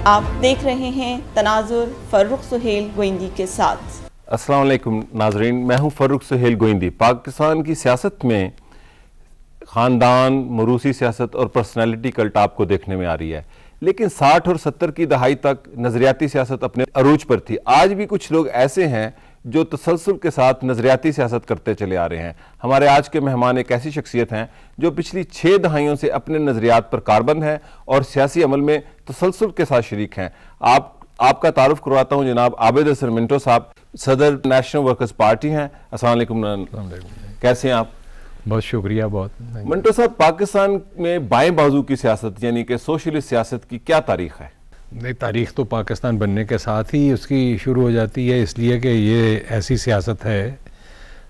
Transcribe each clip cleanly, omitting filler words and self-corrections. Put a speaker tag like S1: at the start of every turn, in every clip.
S1: आप देख रहे हैं तनाजुर फर्रुख सुहेल गोइंदी के साथ।
S2: अस्सलाम वालेकुम नाजरीन, मैं हूं फर्रुख सुहेल गोइंदी। पाकिस्तान की सियासत में ख़ानदान, मरूसी सियासत और पर्सनालिटी कल्ट आपको देखने में आ रही है, लेकिन 60 और 70 की दहाई तक नज़रियाती सियासत अपने अरूज पर थी। आज भी कुछ लोग ऐसे हैं जो तसलसल के साथ नज़रियाती सियासत करते चले आ रहे हैं। हमारे आज के मेहमान एक ऐसी शख्सियत हैं जो पिछली 6 दहाइयों से अपने नज़रियात पर कारबंद हैं और सियासी अमल में तसलसल के साथ शरीक हैं। आपका तारुफ करवाता हूँ जनाब आबिद हसन मिंटो साहब, सदर नेशनल वर्कर्स पार्टी हैं। अस्सलाम वालेकुम, कैसे हैं आप?
S3: बहुत शुक्रिया। बहुत
S2: मिंटो साहब, पाकिस्तान में बाएं बाजू की सियासत यानी कि सोशलिस्ट सियासत की क्या तारीख है?
S3: नहीं, तारीख तो पाकिस्तान बनने के साथ ही उसकी शुरू हो जाती है, इसलिए कि ये ऐसी सियासत है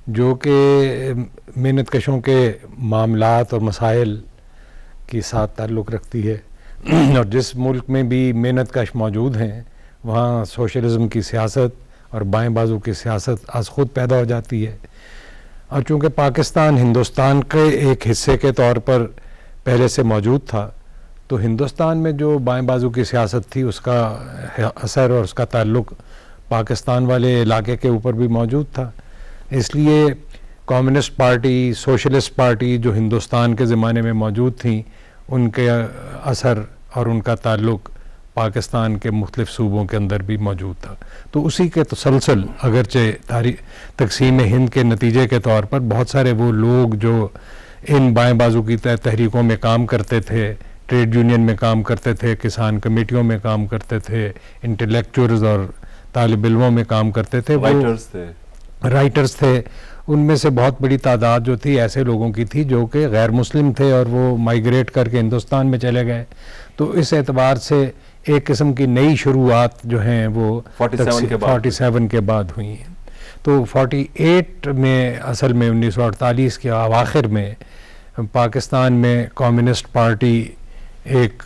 S3: जो कि मेहनत कशों के मामलात और मसाइल के साथ ताल्लुक़ रखती है और जिस मुल्क में भी मेहनत कश मौजूद हैं वहाँ सोशलिज़म की सियासत और बाएं बाजू की सियासत आज ख़ुद पैदा हो जाती है। और चूँकि पाकिस्तान हिंदुस्तान के एक हिस्से के तौर पर पहले से मौजूद था, तो हिंदुस्तान में जो बाएं बाजू की सियासत थी उसका असर और उसका ताल्लुक़ पाकिस्तान वाले इलाके के ऊपर भी मौजूद था। इसलिए कम्युनिस्ट पार्टी, सोशलिस्ट पार्टी जो हिंदुस्तान के ज़माने में मौजूद थी, उनके असर और उनका ताल्लुक़ पाकिस्तान के मुख्तलिफ़ सूबों के अंदर भी मौजूद था। तो उसी के तसलसल अगरचे तक़सीम हिंद के नतीजे के तौर पर बहुत सारे वो लोग जो इन बाएं बाजू की तहरीकों में काम करते थे, ट्रेड यूनियन में काम करते थे, किसान कमेटियों में काम करते थे, इंटेलेक्चुअल्स और तालिब इल्मों में काम करते थे, राइटर्स थे, उनमें से बहुत बड़ी तादाद जो थी ऐसे लोगों की थी जो कि गैर मुस्लिम थे और वो माइग्रेट करके हिंदुस्तान में चले गए। तो इस एतबार से एक किस्म की नई शुरुआत जो हैं वो 47 के बाद हुई हैं। तो 48 में असल में 1948 के अवाखिर में पाकिस्तान में कम्युनिस्ट पार्टी एक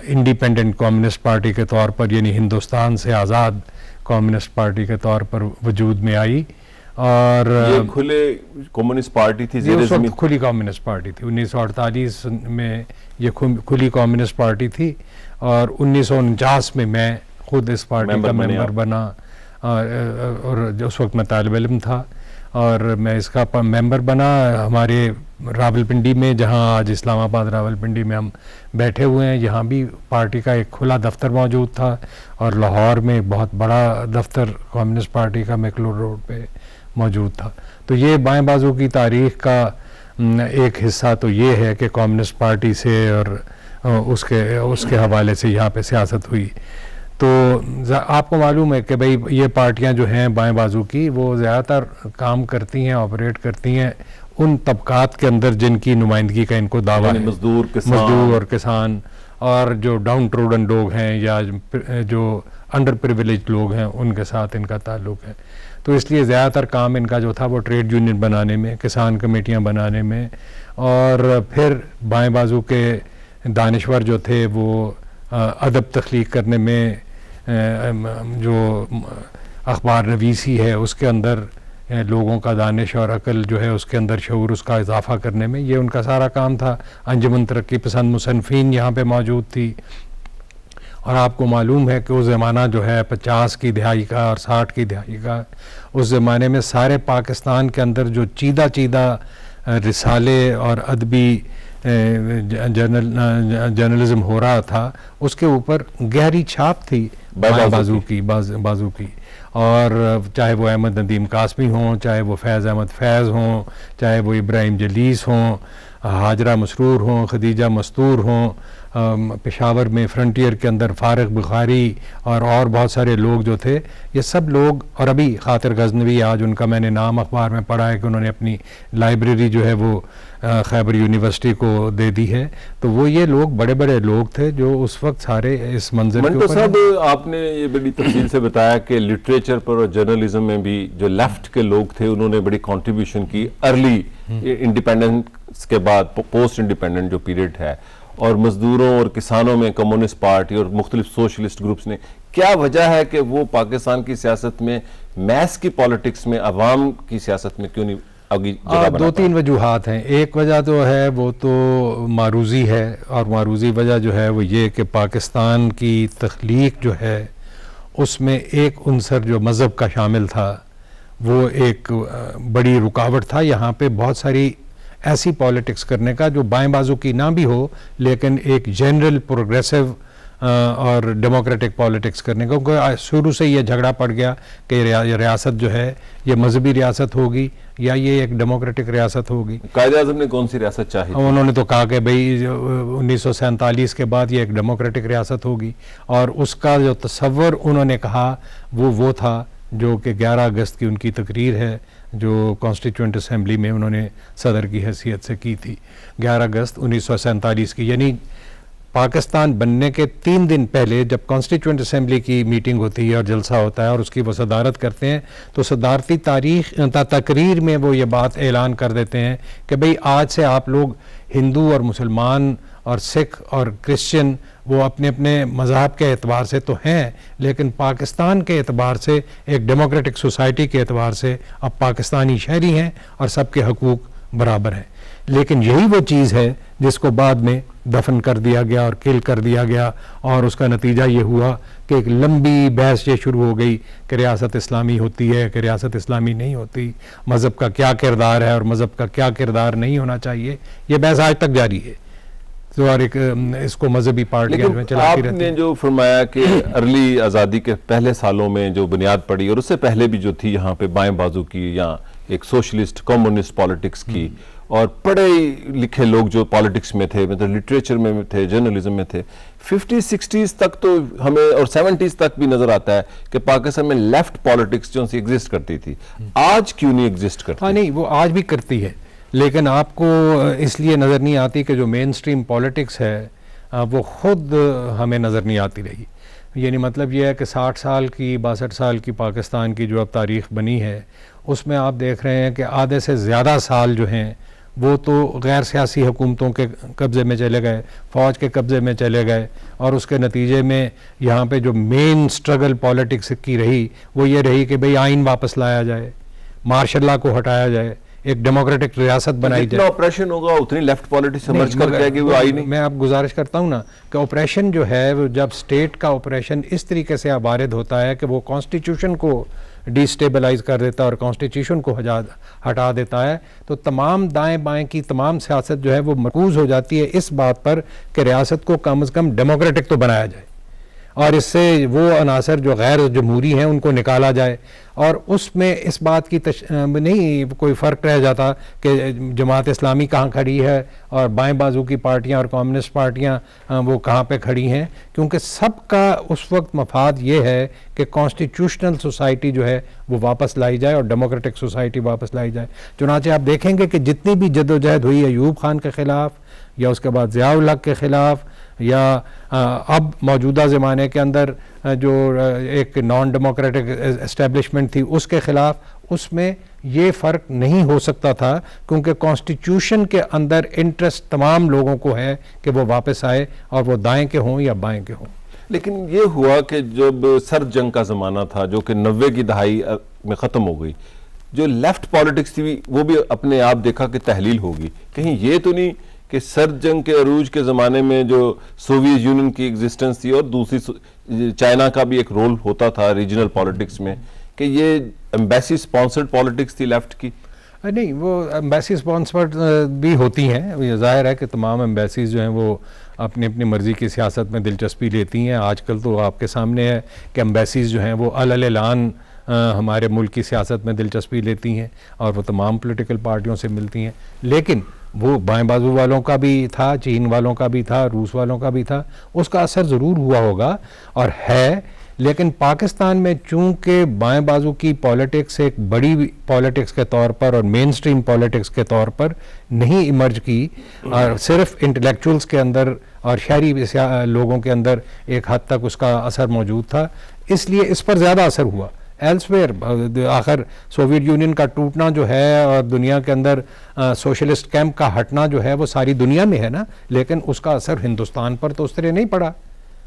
S3: इंडिपेंडेंट कम्युनिस्ट पार्टी के तौर पर यानी हिंदुस्तान से आज़ाद कम्युनिस्ट पार्टी के तौर पर वजूद में आई। और
S2: ये खुले कम्युनिस्ट पार्टी थी,
S3: खुली कम्युनिस्ट पार्टी थी। 1948 में ये खुली कम्युनिस्ट पार्टी थी और 1949 में मैं खुद इस पार्टी का मेंबर बना और उस वक्त मैं तालिब इल्म था और मैं इसका मेंबर बना। हमारे रावलपिंडी में, जहां आज इस्लामाबाद रावलपिंडी में हम बैठे हुए हैं, यहाँ भी पार्टी का एक खुला दफ्तर मौजूद था और लाहौर में एक बहुत बड़ा दफ्तर कम्युनिस्ट पार्टी का मैकलोड रोड पे मौजूद था। तो ये बाएं बाजू की तारीख का एक हिस्सा तो ये है कि कम्युनिस्ट पार्टी से और उसके हवाले से यहाँ पे सियासत हुई। तो आपको मालूम है कि भाई ये पार्टियां जो हैं बाएं बाजू की, वो ज़्यादातर काम करती हैं, ऑपरेट करती हैं उन तबकात के अंदर जिनकी नुमाइंदगी का इनको दावा है, मजदूर और किसान और जो डाउन ट्रोडन लोग हैं या जो अंडर प्रिविलेज लोग हैं, उनके साथ इनका ताल्लुक़ है। तो इसलिए ज़्यादातर काम इनका जो था वो ट्रेड यूनियन बनाने में, किसान कमेटियाँ बनाने में, और फिर बाएं बाजू के दानिश्वर जो थे वो अदब तख्लीक करने में, जो अखबार नवीसी है उसके अंदर लोगों का दानिश और अकल जो है उसके अंदर शऊर उसका इजाफ़ा करने में, ये उनका सारा काम था। अंजुमन तरक्की पसंद मुसन्फ़ीन यहाँ पे मौजूद थी। और आपको मालूम है कि उस ज़माना जो है 50 की दहाई का और 60 की दहाई का, उस ज़माने में सारे पाकिस्तान के अंदर जो चीदा रिसाले और अदबी जर्नलिज्म हो रहा था उसके ऊपर गहरी छाप थी बाजू की। और चाहे वो अहमद नदीम कासमी हों, चाहे वो फैज़ अहमद फैज़ हों, चाहे वो इब्राहिम जलीस हों, हाजरा मसरूर हों, खदीजा मस्तूर हों, पेशावर में फ्रंटियर के अंदर फारिग बुखारी और बहुत सारे लोग जो थे, ये सब लोग, और अभी खातिर गजनवी, आज उनका मैंने नाम अखबार में पढ़ा है कि उन्होंने अपनी लाइब्रेरी जो है वो खैबर यूनिवर्सिटी को दे दी है। तो वो ये लोग बड़े बड़े लोग थे जो उस वक्त सारे इस मंजर के ऊपर।
S2: साहब, आपने ये बड़ी तफसील से बताया कि लिटरेचर पर और जर्नलिज्म में भी जो लेफ्ट के लोग थे उन्होंने बड़ी कंट्रीब्यूशन की अर्ली इंडिपेंडेंस के बाद, पोस्ट इंडिपेंडेंट जो पीरियड है, और मजदूरों और किसानों में कम्युनिस्ट पार्टी और मुख्तलिफ सोशलिस्ट ग्रुप्स ने। क्या वजह है कि वो पाकिस्तान की सियासत में, मैस की पॉलिटिक्स में, अवाम की सियासत में क्यों नहीं आगे जगह बना
S3: दो तीन वजूहात हैं। एक वजह तो है वो तो मारूजी है, और मारूजी वजह जो है वो ये कि पाकिस्तान की तख्लीक जो है उसमें एक उनसर जो मज़हब का शामिल था वो एक बड़ी रुकावट था। यहाँ पे बहुत सारी ऐसी पॉलिटिक्स करने का जो बाएं बाजू की ना भी हो, लेकिन एक जनरल प्रोग्रेसिव और डेमोक्रेटिक पॉलिटिक्स करने का, क्योंकि शुरू से ये झगड़ा पड़ गया कि रियासत जो है ये मजहबी रियासत होगी या ये एक डेमोक्रेटिक रियासत होगी।
S2: कायद-ए-आज़म ने कौन सी रियासत चाही?
S3: उन्होंने तो कहा कि भाई 1947 के बाद ये एक डेमोक्रेटिक रियासत होगी, और उसका जो तसव्वुर उन्होंने कहा वो था जो कि 11 अगस्त की उनकी तकरीर है जो कॉन्स्टिट्यूएंट असम्बली में उन्होंने सदर की हैसियत से की थी 11 अगस्त 1947 की। यानी पाकिस्तान बनने के 3 दिन पहले जब कॉन्स्टिट्यूएंट असम्बली की मीटिंग होती है और जलसा होता है और उसकी वो सदारत करते हैं, तो सदारती तकरीर में वो ये बात ऐलान कर देते हैं कि भाई आज से आप लोग हिंदू और मुसलमान और सिख और क्रिश्चियन वो अपने अपने मज़हब के एतबार से तो हैं, लेकिन पाकिस्तान के एतबार से एक डेमोक्रेटिक सोसाइटी के एतबार से अब पाकिस्तानी शहरी हैं और सबके हकूक़ बराबर हैं। लेकिन यही वो चीज़ है जिसको बाद में दफन कर दिया गया और किल कर दिया गया, और उसका नतीजा ये हुआ कि एक लंबी बहस ये शुरू हो गई कि रियासत इस्लामी होती है कि रियासत इस्लामी नहीं होती, मज़हब का क्या किरदार है और मज़हब का क्या किरदार नहीं होना चाहिए। ये बहस आज तक जारी है। तो और एक इसको मजहबी पार्टियां में चलाती रहती हैं।
S2: आपने जो फरमाया कि अर्ली आज़ादी के पहले सालों में जो बुनियाद पड़ी और उससे पहले भी जो थी यहाँ पे बाएं बाजू की या एक सोशलिस्ट कम्युनिस्ट पॉलिटिक्स की, और पढ़े लिखे लोग जो पॉलिटिक्स में थे, मतलब लिटरेचर में थे, जर्नलिज्म में थे, 50-60s तक तो हमें और 70s तक भी नजर आता है कि पाकिस्तान में लेफ्ट पॉलिटिक्स जो एग्जिस्ट करती थी, आज क्यों नहीं एग्जिस्ट करती?
S3: हाँ नहीं, वो आज भी करती है, लेकिन आपको इसलिए नज़र नहीं आती कि जो मेन स्ट्रीम पॉलिटिक्स है वो ख़ुद हमें नज़र नहीं आती रही। यानी मतलब ये है कि 60 साल की 62 साल की पाकिस्तान की जो अब तारीख़ बनी है उसमें आप देख रहे हैं कि आधे से ज़्यादा साल जो हैं वो तो गैर सियासी हुकूमतों के कब्ज़े में चले गए, फ़ौज के कब्ज़े में चले गए, और उसके नतीजे में यहाँ पे जो मेन स्ट्रगल पॉलिटिक्स की रही वो ये रही कि भाई आइन वापस लाया जाए, मार्शल लॉ को हटाया जाए, एक डेमोक्रेटिक रियासत बनाई जाए।
S2: ऑपरेशन होगा उतनी लेफ्ट पॉलिटिक्स इमर्ज कर जाएगी, वो आई नहीं।
S3: मैं आप गुजारिश करता हूँ ना कि ऑपरेशन जो है वो जब स्टेट का ऑपरेशन इस तरीके से वारिद होता है कि वो कॉन्स्टिट्यूशन को डिस्टेबलाइज कर देता है और कॉन्स्टिट्यूशन को हटा देता है, तो तमाम दाएं बाएं की तमाम सियासत जो है वो मरकूज़ हो जाती है इस बात पर कि रियासत को कम से कम डेमोक्रेटिक तो बनाया जाए और इससे वो अनासर जो गैर जमहूरी हैं उनको निकाला जाए। और उसमें इस बात की नहीं कोई फ़र्क रह जाता कि जमात इस्लामी कहाँ खड़ी है और बाएं बाजू की पार्टियाँ और कम्युनिस्ट पार्टियाँ वो कहाँ पे खड़ी हैं, क्योंकि सबका उस वक्त मफाद ये है कि कॉन्स्टिट्यूशनल सोसाइटी जो है वो वापस लाई जाए और डेमोक्रेटिक सोसाइटी वापस लाई जाए। चुनांचे आप देखेंगे कि जितनी भी जद्दोजहद हुई अयूब खान के ख़िलाफ़ या उसके बाद ज़ियाउल हक के ख़िलाफ़ या अब मौजूदा ज़माने के अंदर जो एक नॉन डेमोक्रेटिक एस्टेब्लिशमेंट थी उसके ख़िलाफ़, उसमें ये फ़र्क नहीं हो सकता था क्योंकि कॉन्स्टिट्यूशन के अंदर इंटरेस्ट तमाम लोगों को है कि वो वापस आए और वो दाएं के हों या बाएं के हों।
S2: लेकिन ये हुआ कि जब सर्द जंग का ज़माना था जो कि 90 की दहाई में ख़त्म हो गई, जो लेफ्ट पॉलिटिक्स थी वो भी अपने आप देखा कि तहलील होगी। कहीं ये तो नहीं कि सर्द जंग के अरूज के ज़माने में जो सोवियत यूनियन की एग्जिस्टेंस थी और दूसरी चाइना का भी एक रोल होता था रीजनल पॉलिटिक्स में, कि ये एम्बेसी स्पॉन्सर्ड पॉलिटिक्स थी लेफ्ट की?
S3: नहीं, वो एम्बेसी स्पॉन्सर्ड भी होती हैं। ये ज़ाहिर है कि तमाम एम्बेसीज जो हैं वो अपनी अपनी मर्ज़ी की सियासत में दिलचस्पी लेती हैं। आजकल तो आपके सामने है कि एम्बेसीज जो हैं वो अल-ऐलान हमारे मुल्क की सियासत में दिलचस्पी लेती हैं और वो तमाम पॉलिटिकल पार्टियों से मिलती हैं, लेकिन वो बाएं बाजू वालों का भी था, चीन वालों का भी था, रूस वालों का भी था, उसका असर ज़रूर हुआ होगा और है। लेकिन पाकिस्तान में चूँकि बाएं बाजू की पॉलिटिक्स एक बड़ी पॉलिटिक्स के तौर पर और मेन स्ट्रीम पॉलिटिक्स के तौर पर नहीं इमर्ज की और सिर्फ इंटेलेक्चुअल्स के अंदर और शहरी लोगों के अंदर एक हद तक उसका असर मौजूद था, इसलिए इस पर ज़्यादा असर हुआ। एल्सवेयर आखिर सोवियत यूनियन का टूटना जो है और दुनिया के अंदर सोशलिस्ट कैंप का हटना जो है वो सारी दुनिया में है ना, लेकिन उसका असर हिंदुस्तान पर तो उस तरह नहीं पड़ा।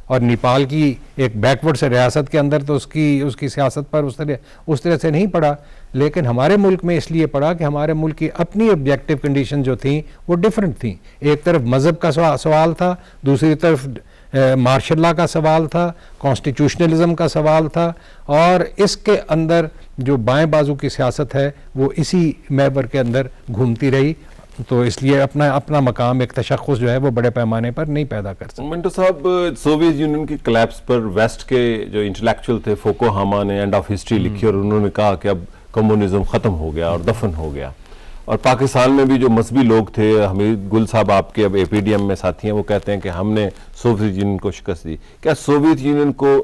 S3: और नेपाल की एक बैकवर्ड से रियासत के अंदर तो उसकी सियासत पर उस तरह से नहीं पड़ा, लेकिन हमारे मुल्क में इसलिए पड़ा कि हमारे मुल्क की अपनी ऑब्जेक्टिव कंडीशन जो थी वो डिफरेंट थी। एक तरफ मज़हब का सवाल था, दूसरी तरफ मार्शल लॉ का सवाल था, कॉन्स्टिट्यूशनलिज्म का सवाल था, और इसके अंदर जो बाएं बाजू की सियासत है वो इसी महवर के अंदर घूमती रही। तो इसलिए अपना मकाम एक तशख़्ख़ुस जो है वो बड़े पैमाने पर नहीं पैदा कर सकते।
S2: मिंटो साहब, सोवियत यूनियन की कोलैप्स पर वेस्ट के जो इंटेलेक्चुअल थे, फुकुयामा ने एंड ऑफ हिस्ट्री लिखी और उन्होंने कहा कि अब कम्युनिज्म ख़त्म हो गया और दफन हो गया। और पाकिस्तान में भी जो मजहबी लोग थे, हमीद गुल साहब आपके अब APDM में साथी हैं, वो कहते हैं कि हमने सोवियत यूनियन को शिकस्त दी। क्या सोवियत यूनियन को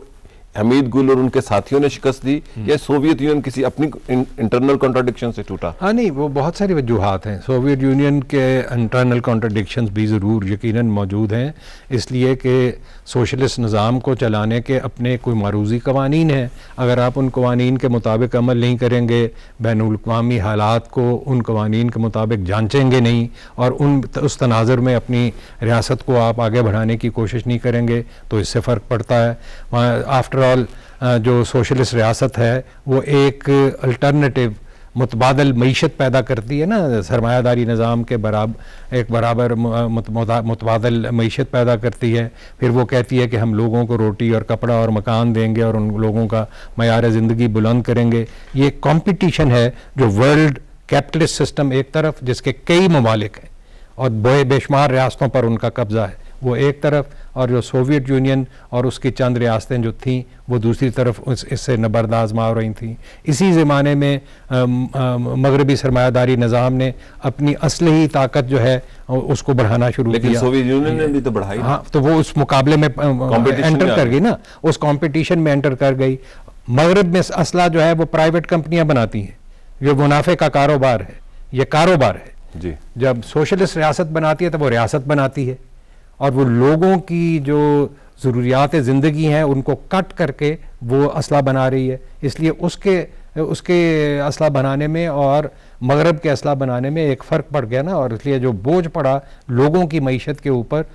S2: हमीद गुल और उनके साथियों ने शिकस्त दी या सोवियत यूनियन किसी अपनी इंटरनल कॉन्ट्राडिक्शन से टूटा?
S3: हाँ नहीं, वो बहुत सारी वजूहात हैं। सोवियत यूनियन के इंटरनल कॉन्ट्राडिक्शंस भी ज़रूर यकीनन मौजूद हैं, इसलिए कि सोशलिस्ट निज़ाम को चलाने के अपने कोई मारूजी कवानीन हैं। अगर आप उन कवानीन के मुताबिक अमल नहीं करेंगे, बैनुल अक़वामी हालात को उन कवानीन के मुताबिक जांचेंगे नहीं और उस तनाज़ुर में अपनी रियासत को आप आगे बढ़ाने की कोशिश नहीं करेंगे, तो इससे फ़र्क पड़ता है। आफ्टर ऑल जो सोशलिस्ट रियासत है वो एक अल्टरनेटिव मुतबादल मईशत पैदा करती है ना, सरमायादारी निज़ाम के बराबर मुतबादल मईशत पैदा करती है। फिर वो कहती है कि हम लोगों को रोटी और कपड़ा और मकान देंगे और उन लोगों का मयार ज़िंदगी बुलंद करेंगे। ये कंपटीशन है जो वर्ल्ड कैपिटलिस्ट सिस्टम एक तरफ, जिसके कई ममालिक हैं और बेशुमार रियासतों पर उनका कब्ज़ा है, वो एक तरफ, और जो सोवियत यूनियन और उसकी चंद रियासतें जो थीं वो दूसरी तरफ इससे नबर्द आज़मा रही थीं। इसी ज़माने में मगरबी सरमायादारी निज़ाम ने अपनी असलही ताकत जो है उसको बढ़ाना शुरू किया।
S2: सोवियत यूनियन ने भी तो बढ़ाई।
S3: हाँ, तो वो उस मुकाबले में एंटर कर गई ना, उस कॉम्पिटिशन में एंटर कर गई। मगरब में असला जो है वो प्राइवेट कंपनियां बनाती हैं, जो मुनाफे का कारोबार है, ये कारोबार है
S2: जी।
S3: जब सोशलिस्ट रियासत बनाती है तो वो रियासत बनाती है और वो लोगों की जो ज़रूरियात ज़िंदगी हैं उनको कट करके वो असला बना रही है। इसलिए उसके असला बनाने में और मगरब के असला बनाने में एक फ़र्क पड़ गया ना, और इसलिए जो बोझ पड़ा लोगों की मईशत के ऊपर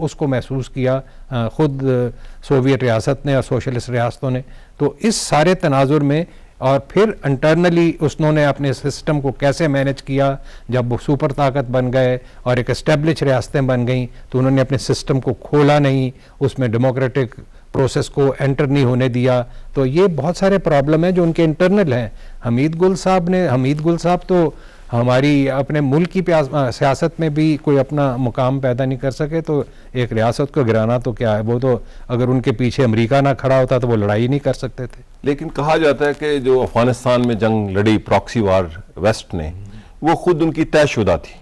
S3: उसको महसूस किया ख़ुद सोवियत रियासत ने और सोशलिस्ट रियासतों ने। तो इस सारे तनाजुर में और फिर इंटरनली उन्होंने अपने सिस्टम को कैसे मैनेज किया, जब वो सुपर ताकत बन गए और एक एस्टेब्लिश रियासतें बन गईं तो उन्होंने अपने सिस्टम को खोला नहीं, उसमें डेमोक्रेटिक प्रोसेस को एंटर नहीं होने दिया। तो ये बहुत सारे प्रॉब्लम हैं जो उनके इंटरनल हैं। हमीद गुल साहब तो हमारी अपने मुल्क की सियासत में भी कोई अपना मुकाम पैदा नहीं कर सके, तो एक रियासत को गिराना तो क्या है, वो तो अगर उनके पीछे अमेरिका ना खड़ा होता तो वो लड़ाई नहीं कर सकते थे।
S2: लेकिन कहा जाता है कि जो अफगानिस्तान में जंग लड़ी प्रॉक्सी वार वेस्ट ने, वो खुद उनकी तयशुदा थी,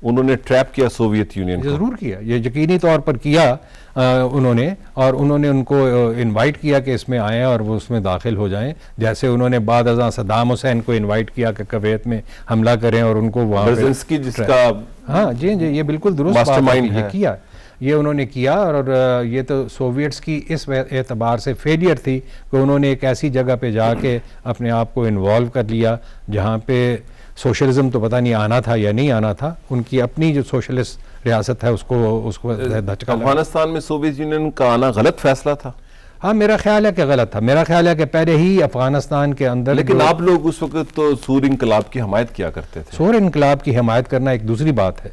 S2: उन्होंने ट्रैप किया सोवियत यूनियन को।
S3: जरूर किया, ये यकीनी तौर पर किया उन्होंने, और उन्होंने उनको इनवाइट किया कि इसमें आएँ और वो उसमें दाखिल हो जाएं। जैसे उन्होंने बाद अज़ां सद्दाम हुसैन को इनवाइट किया कि कुवैत में हमला करें और उनको वहाँ पे
S2: जिसका
S3: हाँ जी ये बिल्कुल दुरुस्त
S2: मास्टरमाइंड है,
S3: किया, ये उन्होंने किया। और ये तो सोवियट्स की इस एतबार से फेलियर थी कि उन्होंने एक ऐसी जगह पे जाके अपने आप को इन्वॉल्व कर लिया जहाँ पे सोशलिज्म तो पता नहीं आना था या नहीं आना था, उनकी अपनी जो सोशलिस्ट रियासत है उसको धचका।
S2: अफगानिस्तान में सोवियत यूनियन का आना गलत फैसला था?
S3: हाँ, मेरा ख्याल है कि गलत था। मेरा ख्याल है कि पहले ही अफगानिस्तान के अंदर,
S2: लेकिन आप लोग उस वक्त तो सूर इनकलाब की हमायत किया करते थे।
S3: सूर इनकलाब की हमायत करना एक दूसरी बात है,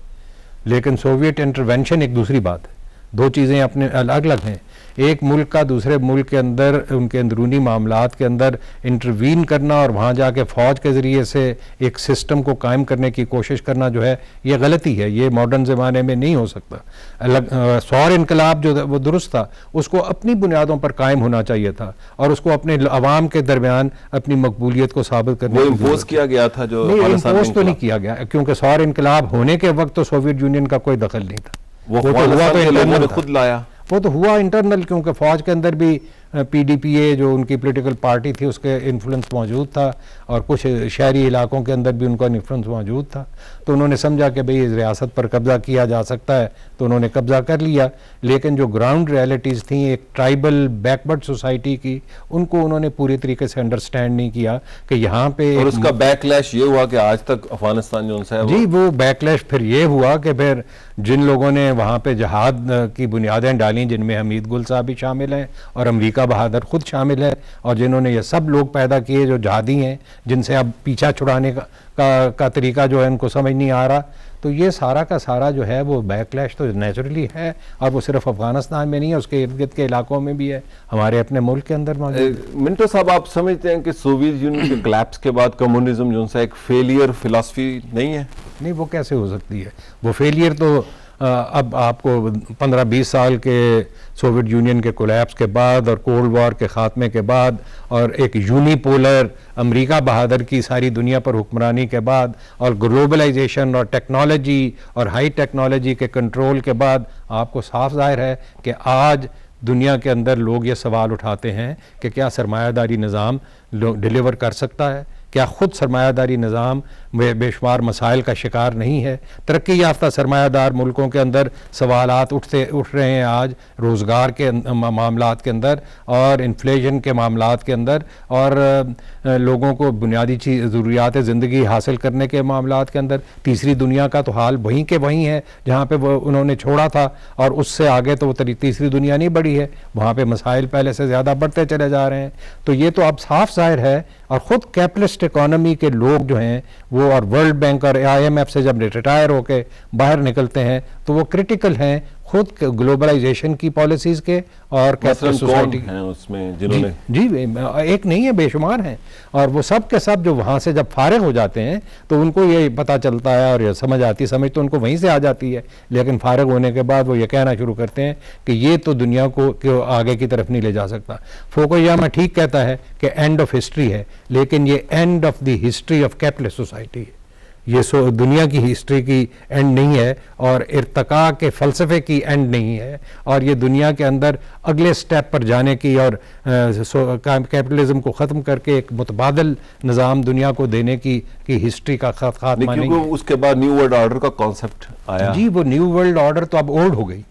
S3: लेकिन सोवियत इंटरवेंशन एक दूसरी बात है। दो चीज़ें अपने अलग अलग हैं। एक मुल्क का दूसरे मुल्क के अंदर उनके अंदरूनी मामलात के अंदर इंटरवीन करना और वहाँ जाके फ़ौज के ज़रिए से एक सिस्टम को कायम करने की कोशिश करना जो है ये गलती है, ये मॉडर्न ज़माने में नहीं हो सकता। अलग सौर इनकलाब जो वो दुरुस्त था, उसको अपनी बुनियादों पर कायम होना चाहिए था और उसको अपने अवाम के दरमियान अपनी मकबूलियत को साबित करने
S2: वो इम्पोज किया गया था। जो
S3: इम्पोज तो नहीं किया गया, क्योंकि सौर इनकलाब होने के वक्त तो सोवियत यूनियन का कोई दखल नहीं था।
S2: वो तो हुआ तो खुद लाया,
S3: वो तो हुआ इंटरनल, क्योंकि फौज के अंदर भी PDPA जो उनकी पॉलिटिकल पार्टी थी उसके इन्फ्लुएंस मौजूद था, और कुछ शहरी इलाकों के अंदर भी उनका इन्फ्लुएंस मौजूद था। तो उन्होंने समझा कि भाई इस रियासत पर कब्ज़ा किया जा सकता है, तो उन्होंने कब्ज़ा कर लिया। लेकिन जो ग्राउंड रियलिटीज़ थी एक ट्राइबल बैकवर्ड सोसाइटी की, उनको उन्होंने पूरी तरीके से अंडरस्टैंड नहीं किया कि यहाँ पे।
S2: और उसका बैकलैश ये हुआ कि आज तक अफगानिस्तान जो है
S3: जी, वो बैकलैश फिर ये हुआ कि फिर जिन लोगों ने वहाँ पे जहाद की बुनियादें डाली, जिनमें हमीद गुल साहब भी शामिल हैं और अमरीका बहादुर खुद शामिल है, और जिन्होंने ये सब लोग पैदा किए जो जहादी हैं, जिनसे अब पीछा छुड़ाने का तरीका जो है उनको समझ नहीं आ रहा, तो ये सारा का सारा जो है वो बैकलैश तो नेचुरली है, और वो सिर्फ अफगानिस्तान में नहीं है, उसके इर्द गिर्द के इलाकों में भी है, हमारे अपने मुल्क के अंदर मौजूद।
S2: मिंटो साहब, आप समझते हैं कि सोवियत यूनियन के कोलैप्स के बाद कम्युनिज्म जो है एक फेलियर फिलॉसफी नहीं है?
S3: नहीं, वो कैसे हो सकती है? वो फेलियर तो अब आपको 15-20 साल के सोवियत यूनियन के कोलैप्स के बाद और कोल्ड वॉर के ख़ात्मे के बाद और एक यूनिपोलर अमेरिका बहादुर की सारी दुनिया पर हुक्मरानी के बाद और ग्लोबलाइजेशन और टेक्नोलॉजी और हाई टेक्नोलॉजी के कंट्रोल के बाद आपको साफ जाहिर है कि आज दुनिया के अंदर लोग ये सवाल उठाते हैं कि क्या सरमायादारी निज़ाम डिलीवर कर सकता है, क्या खुद सरमायादारी निज़ाम बेशुमार मसाइल का शिकार नहीं है। तरक्की याफ्ता सरमायादार मुल्कों के अंदर सवालात उठ रहे हैं आज रोज़गार के मामलात के अंदर और इन्फ्लेशन के मामलात के अंदर, और लोगों को बुनियादी ज़रूरियात ज़िंदगी हासिल करने के मामलात के अंदर। तीसरी दुनिया का तो हाल वहीं के वहीं है जहाँ पे वो उन्होंने छोड़ा था, और उससे आगे तो वो तीसरी दुनिया नहीं बढ़ी है, वहाँ पे मसाइल पहले से ज़्यादा बढ़ते चले जा रहे हैं। तो ये तो अब साफ जाहिर है, और ख़ुद कैपिटलिस्ट इकोनॉमी के लोग जो हैं वो, और वर्ल्ड बैंक और IMF से जब रिटायर होकर बाहर निकलते हैं तो वो क्रिटिकल हैं खुद ग्लोबलाइजेशन की पॉलिसीज़ के और कैपिटलिस्ट सोसाइटी
S2: हैं उसमें जिन्होंने
S3: जी एक नहीं है, बेशुमार हैं। और वो सब के सब जो वहाँ से जब फारिग हो जाते हैं तो उनको ये पता चलता है और ये समझ आती है, समझ तो उनको वहीं से आ जाती है, लेकिन फारिग होने के बाद वो ये कहना शुरू करते हैं कि ये तो दुनिया को आगे की तरफ नहीं ले जा सकता। फुकुयामा ठीक कहता है कि एंड ऑफ हिस्ट्री है, लेकिन ये end of the history of capitalist society है। ये दुनिया की हिस्ट्री की एंड नहीं है और इर्तका के फ़लसफ़े की एंड नहीं है, और ये दुनिया के अंदर अगले स्टेप पर जाने की और कैपिटलिज्म को ख़त्म करके एक मुतबादल निज़ाम दुनिया को देने की हिस्ट्री का खात्मा नहीं है।
S2: उसके बाद न्यू वर्ल्ड ऑर्डर का कॉन्सेप्ट आया।
S3: जी, वो न्यू वर्ल्ड ऑर्डर तो अब ओल्ड हो गई,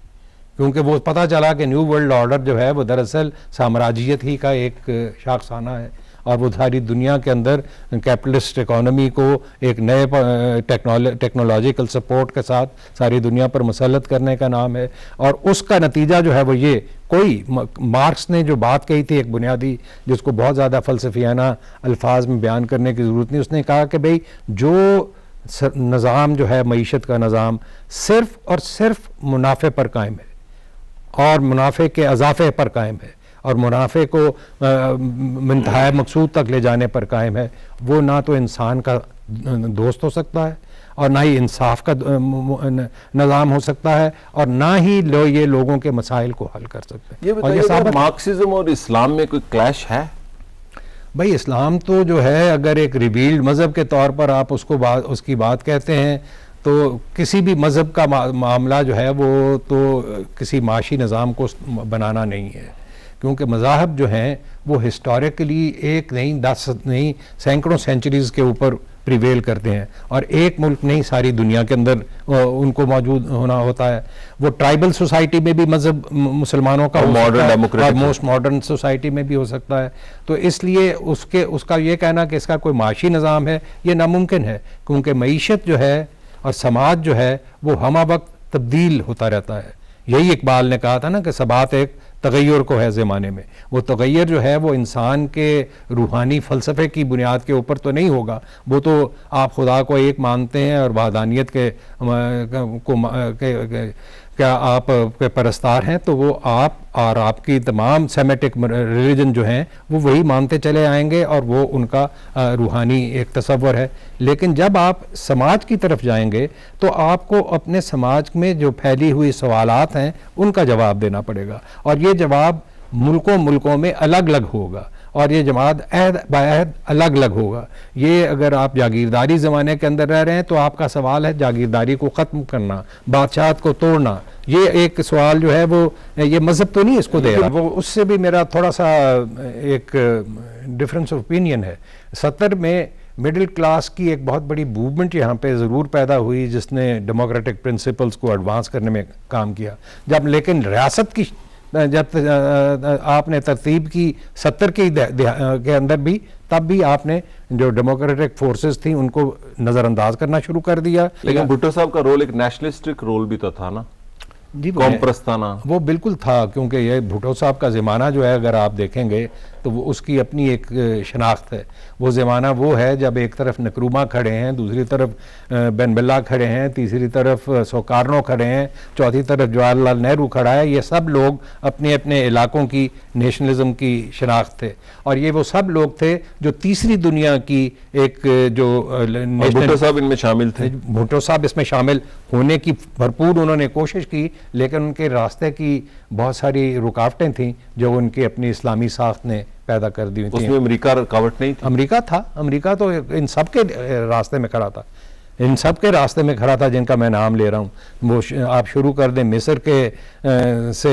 S3: क्योंकि वो पता चला कि न्यू वर्ल्ड ऑर्डर जो है वो दरअसल साम्राज्यत ही का एक शाखसाना है, और वो सारी दुनिया के अंदर कैपिटलिस्ट इकोनॉमी को एक नए टेक्नोलॉजिकल सपोर्ट के साथ सारी दुनिया पर मुसल्लत करने का नाम है। और उसका नतीजा जो है वो ये, कोई मार्क्स ने जो बात कही थी एक बुनियादी, जिसको बहुत ज़्यादा फ़लसफियाना अल्फाज में बयान करने की ज़रूरत नहीं, उसने कहा कि भाई जो निज़ाम जो है मईशत का निज़ाम सिर्फ़ और सिर्फ मुनाफे पर कायम है और मुनाफे के अजाफे पर कायम है और मुनाफे को इंतहाई मकसूद तक ले जाने पर कायम है, वो ना तो इंसान का दोस्त हो सकता है और ना ही इंसाफ का निज़ाम हो सकता है और ना ही ये लोगों के मसाइल को हल कर सकता है।
S2: ये बताइए, मार्क्सिज्म और इस्लाम में कोई क्लैश है?
S3: भाई, इस्लाम तो जो है अगर एक रिवील्ड मज़हब के तौर पर आप उसकी बात कहते हैं तो किसी भी मज़हब का मामला जो है वो तो किसी माशी निज़ाम को बनाना नहीं है, क्योंकि मज़ाहब जो हैं वो हिस्टोरिकली एक नहीं 10 नहीं सैकड़ों सेंचुरीज़ के ऊपर प्रिवेल करते हैं और एक मुल्क नहीं सारी दुनिया के अंदर उनको मौजूद होना होता है। वो ट्राइबल सोसाइटी में भी मज़हब मुसलमानों का
S2: मॉडर्न डेमोक्रेटिक
S3: और मोस्ट मॉडर्न सोसाइटी में भी हो सकता है। तो इसलिए उसका ये कहना कि इसका कोई माशी निज़ाम है ये नामुमकिन है, क्योंकि मईशत जो है और समाज जो है वो हमा वक्त तब्दील होता रहता है। यही इकबाल ने कहा था ना कि सबात एक तगैर को है ज़माने में। वो तगैर जो है वो इंसान के रूहानी फ़लसफ़े की बुनियाद के ऊपर तो नहीं होगा, वो तो आप खुदा को एक मानते हैं और वहदानियत क्या आप के परस्तार हैं तो वो आप और आपकी तमाम सेमेटिक रिलीजन जो हैं वो वही मानते चले आएंगे और वो उनका रूहानी एक तसव्वुर है। लेकिन जब आप समाज की तरफ जाएंगे तो आपको अपने समाज में जो फैली हुई सवालात हैं उनका जवाब देना पड़ेगा और ये जवाब मुल्कों में अलग अलग होगा और ये जमात अहद बाहद अलग अलग होगा। ये अगर आप जागीरदारी ज़माने के अंदर रह रहे हैं तो आपका सवाल है जागीरदारी को ख़त्म करना, बादशाहत को तोड़ना। ये एक सवाल जो है वो ये मज़हब तो नहीं इसको दे रहा, वो उससे भी मेरा थोड़ा सा एक डिफरेंस ऑफ ओपिनियन है। 70 में मिडिल क्लास की एक बहुत बड़ी मूवमेंट यहाँ पे ज़रूर पैदा हुई जिसने डेमोक्रेटिक प्रिंसिपल्स को एडवांस करने में काम किया। जब लेकिन रियासत की जब आपने तरतीब की 70 के अंदर भी, तब भी आपने जो डेमोक्रेटिक फोर्सेस थी उनको नज़रअंदाज करना शुरू कर दिया।
S2: लेकिन भुट्टो साहब का रोल एक नेशनलिस्टिक रोल भी तो था ना
S3: जी,
S2: कौम प्रस्ताना,
S3: वो बिल्कुल था, क्योंकि ये भुट्टो साहब का ज़माना जो है अगर आप देखेंगे तो वो उसकी अपनी एक शनाख्त है। वो ज़माना वो है जब एक तरफ नकरूमा खड़े हैं, दूसरी तरफ बेन बिल्ला खड़े हैं, तीसरी तरफ सोकारनो खड़े हैं, चौथी तरफ जवाहरलाल नेहरू खड़ा है। ये सब लोग अपने अपने इलाकों की नेशनलिज्म की शनाख्त थे और ये वो सब लोग थे जो तीसरी दुनिया की एक जो
S2: भुट्टो साहब इनमें शामिल थे।
S3: भुट्टो साहब इसमें शामिल होने की भरपूर उन्होंने कोशिश की, लेकिन उनके रास्ते की बहुत सारी रुकावटें थीं जो उनकी अपनी इस्लामी साख्त ने पैदा कर दी थी।
S2: उसमें अमेरिका रुकावट नहीं थी?
S3: अमेरिका था, अमेरिका तो इन सब के रास्ते में खड़ा था, इन सब के रास्ते में खड़ा था जिनका मैं नाम ले रहा हूँ। वो आप शुरू कर दें मिस्र के से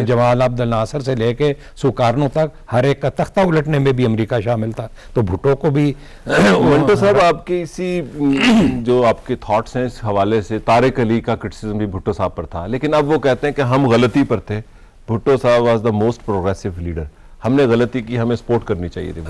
S3: जमाल अब्दुल नासिर से लेके सुकारनो तक, हर एक का तख्ता उलटने में भी अमेरिका शामिल था। तो भुट्टो को भी
S2: मंटो साहब आपकी इसी जो आपके थॉट्स हैं इस हवाले से, तारिक अली का क्रिटिसिज्म भी भुट्टो साहब पर था, लेकिन अब वो कहते हैं कि हम गलती पर थे, भुट्टो साहब was the most progressive leader, हमने गलती की, हमें सपोर्ट करनी चाहिए थी।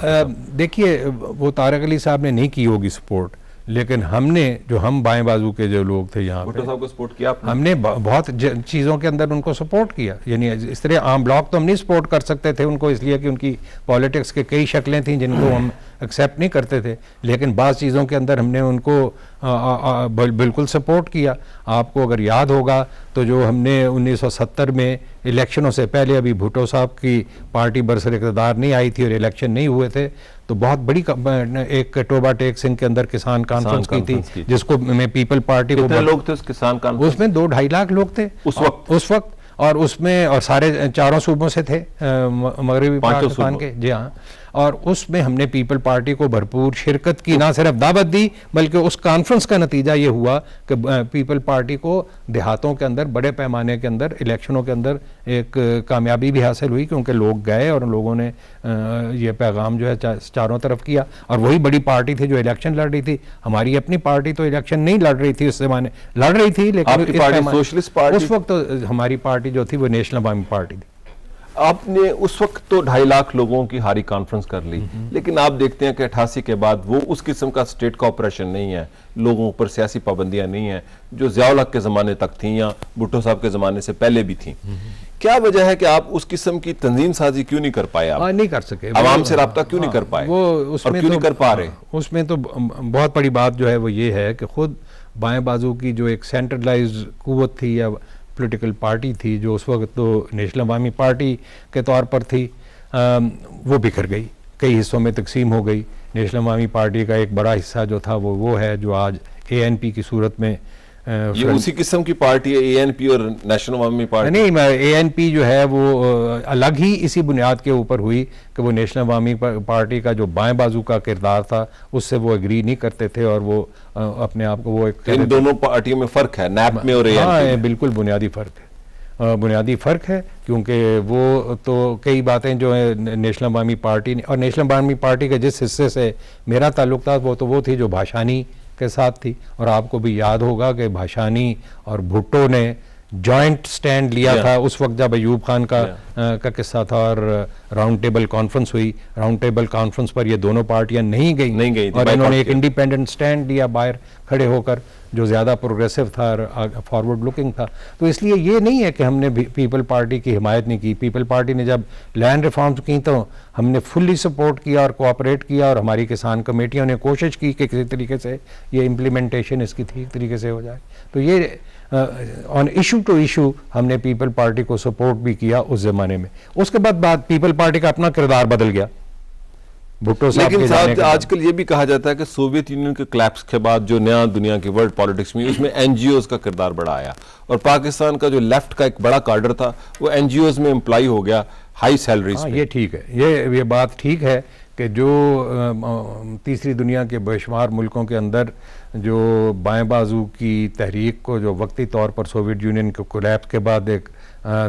S3: देखिए वो तारिक अली साहब ने नहीं की होगी सपोर्ट, लेकिन हमने जो हम बाएं बाजू के जो लोग थे यहाँ
S2: भुट्टो साहब को सपोर्ट किया आपने?
S3: हमने बहुत चीज़ों के अंदर उनको सपोर्ट किया। यानी इस तरह आम ब्लॉक तो हम नहीं सपोर्ट कर सकते थे उनको, इसलिए कि उनकी पॉलिटिक्स के कई शक्लें थीं जिनको हम एक्सेप्ट नहीं करते थे, लेकिन बाज़ चीज़ों के अंदर हमने उनको बिल्कुल सपोर्ट किया। आपको अगर याद होगा तो जो हमने 1970 में इलेक्शनों से पहले, अभी भुट्टो साहब की पार्टी बरसर इक़्तिदार नहीं आई थी और इलेक्शन नहीं हुए थे, तो बहुत बड़ी एक टोबा टेक सिंह के अंदर किसान कॉन्फ्रेंस की थी जिसको मैं पीपल पार्टी को,
S2: लोग थे उस किसान कॉन्फ्रेंस
S3: उसमें 2-2.5 लाख लोग थे उस वक्त और उसमें और सारे 4 सूबों से थे मगरबी पाकिस्तान के। जी हाँ, और उसमें हमने पीपल पार्टी को भरपूर शिरकत की, ना सिर्फ दावत दी बल्कि उस कॉन्फ्रेंस का नतीजा ये हुआ कि पीपल पार्टी को देहातों के अंदर बड़े पैमाने के अंदर इलेक्शनों के अंदर एक कामयाबी भी हासिल हुई, क्योंकि लोग गए और लोगों ने ये पैगाम जो है चारों तरफ किया। और वही बड़ी पार्टी थी जो इलेक्शन लड़ रही थी। हमारी अपनी पार्टी तो इलेक्शन नहीं लड़ रही थी, उस जमाने लड़ रही थी, लेकिन
S2: सोशलिस्ट पार्टी
S3: उस वक्त तो हमारी पार्टी जो थी वो नेशनल अवामी पार्टी थी।
S2: आपने उस वक्त तो 2.5 लाख लोगों की हारी कॉन्फ्रेंस कर ली, लेकिन आप देखते हैं कि 88 के बाद वो उस किस्म का स्टेट कॉपरेशन नहीं है, लोगों पर सियासी पाबंदियां नहीं है जो ज़ियाउल हक के ज़माने तक थी या भुट्टो साहब के ज़माने से पहले भी थी। क्या वजह है कि आप उस किस्म की तंजीम साजी क्यों नहीं कर पाए? आप
S3: नहीं कर सके,
S2: आवाम से रब्ता क्यों नहीं कर पाए,
S3: वो उसमें
S2: क्यों नहीं कर पा रहे?
S3: उसमें तो बहुत बड़ी बात जो है वो ये है कि खुद बाएं बाजू की जो एक सेंट्रलाइज कुव्वत थी या पॉलिटिकल पार्टी थी जो उस वक्त तो नेशनल अवामी पार्टी के तौर पर थी, वो बिखर गई, कई हिस्सों में तकसीम हो गई। नेशनल अवामी पार्टी का एक बड़ा हिस्सा जो था वो है जो आज ANP की सूरत में
S2: ये उसी किस्म की पार्टी है ANP और नेशनल अवामी पार्टी?
S3: नहीं, ANP जो है वो अलग ही इसी बुनियाद के ऊपर हुई कि वो नेशनल अवामी पार्टी का जो बाएं बाजू का किरदार था उससे वो एग्री नहीं करते थे और वो अपने आप को वो एक,
S2: इन दोनों पार्टियों में फ़र्क है, नैप में और ANP में?
S3: हाँ, बिल्कुल बुनियादी फ़र्क है, बुनियादी फ़र्क है, क्योंकि वो तो कई बातें जो है नेशनल अवामी पार्टी ने, और नेशनल अवामी पार्टी के जिस हिस्से से मेरा ताल्लुक था वो थी जो भाषानी के साथ थी। और आपको भी याद होगा कि भाषानी और भुट्टो ने जॉइंट स्टैंड लिया था उस वक्त जब अयूब खान का किस्सा था और राउंड टेबल कॉन्फ्रेंस हुई। राउंड टेबल कॉन्फ्रेंस पर ये दोनों पार्टियां नहीं गई और इन्होंने एक इंडिपेंडेंट स्टैंड लिया बाहर खड़े होकर, जो ज़्यादा प्रोग्रेसिव था और फॉरवर्ड लुकिंग था। तो इसलिए ये नहीं है कि हमने पीपल पार्टी की हिमायत नहीं की। पीपल पार्टी ने जब लैंड रिफॉर्म्स की तो हमने फुल्ली सपोर्ट किया और कोऑपरेट किया, और हमारी किसान कमेटियों ने कोशिश की कि किसी तरीके से ये इम्प्लीमेंटेशन इसकी ठीक तरीके से हो जाए। तो ये ऑन इशू टू इशू हमने पीपल पार्टी को सपोर्ट भी किया उस ज़माने में। उसके बाद पीपल पार्टी का अपना किरदार बदल गया। भुट्टो साहब
S2: लेकिन
S3: के जाने के बाद।
S2: आजकल ये भी कहा जाता है कि सोवियत यूनियन के क्लैप्स के बाद जो नया दुनिया की वर्ल्ड पॉलिटिक्स में उसमें एनजीओज का किरदार बड़ा आया और पाकिस्तान का जो लेफ्ट का एक बड़ा कार्डर था वो एनजीओज में एम्प्लॉय हो गया हाई सैलरीज।
S3: हाँ, ये ठीक है, ये बात ठीक है कि जो तीसरी दुनिया के बेशुमार मुल्कों के अंदर जो बाएं बाजू की तहरीक को जो वक्ती तौर पर सोवियत यूनियन के कोलैप्स के बाद एक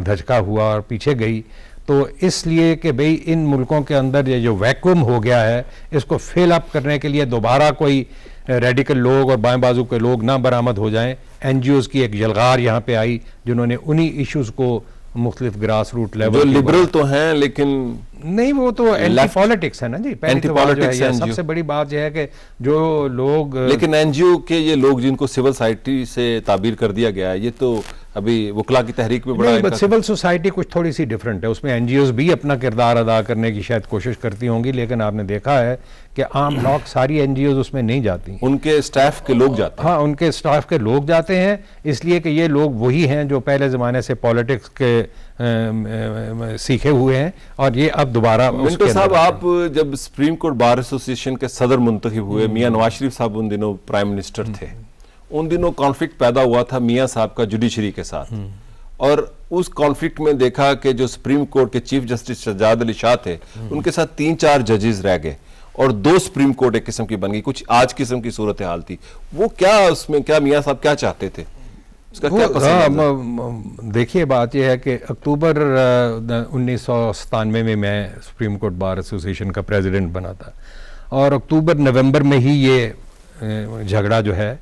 S3: धचका हुआ और पीछे गई, तो इसलिए कि भाई इन मुल्कों के अंदर ये जो वैक्यूम हो गया है इसको फिल अप करने के लिए दोबारा कोई रेडिकल लोग और बाएं बाजू के लोग ना बरामद हो जाएं, एनजीओज़ की एक जलगार यहाँ पे आई जिन्होंने उन्हीं इश्यूज़ को मुख्तलिफ ग्रास रूट लेवल,
S2: जो लिबरल तो हैं लेकिन
S3: नहीं, वो तो एंटी पॉलिटिक्स है ना जी। पहली तो बात जो है, सबसे बड़ी बात यह है कि जो लोग,
S2: लेकिन एनजीओ के ये लोग जिनको सिविल सोसाइटी से ताबीर कर दिया गया है, ये तो अभी वकला की तहरीक में बड़ा
S3: सिविल सोसाइटी कुछ थोड़ी सी डिफरेंट है, उसमें एनजीओज भी अपना किरदार अदा करने की शायद कोशिश करती होंगी, लेकिन आपने देखा है कि आम लोग, सारी एनजीओज उसमें नहीं जाती,
S2: उनके स्टाफ के लोग जाते हैं।
S3: हाँ, उनके स्टाफ के लोग जाते हैं, इसलिए कि ये लोग वही हैं जो पहले ज़माने से पॉलिटिक्स के सीखे हुए हैं और ये अब दोबारा।
S2: मिंटो साहब, आप जब सुप्रीम कोर्ट बार एसोसिएशन के सदर मुंतखब हुए, मियां नवाज शरीफ साहब उन दिनों प्राइम मिनिस्टर थे, उन दिनों कॉन्फ्लिक्ट पैदा हुआ था मियां साहब का जुडिशरी के साथ, और उस कॉन्फ्लिक्ट में देखा कि जो सुप्रीम कोर्ट के चीफ जस्टिस सज्जाद अली शाह थे, उनके साथ 3-4 जजेस रह गए और 2 सुप्रीम कोर्ट एक किस्म की बन गई, कुछ आज किस्म की सूरत हाल थी। वो क्या, उसमें क्या मियां साहब क्या चाहते थे, उसका क्या?
S3: देखिए, बात यह है कि अक्टूबर 1997 में मैं सुप्रीम कोर्ट बार एसोसिएशन का प्रेसिडेंट बना था और अक्टूबर-नवंबर में ही ये झगड़ा जो है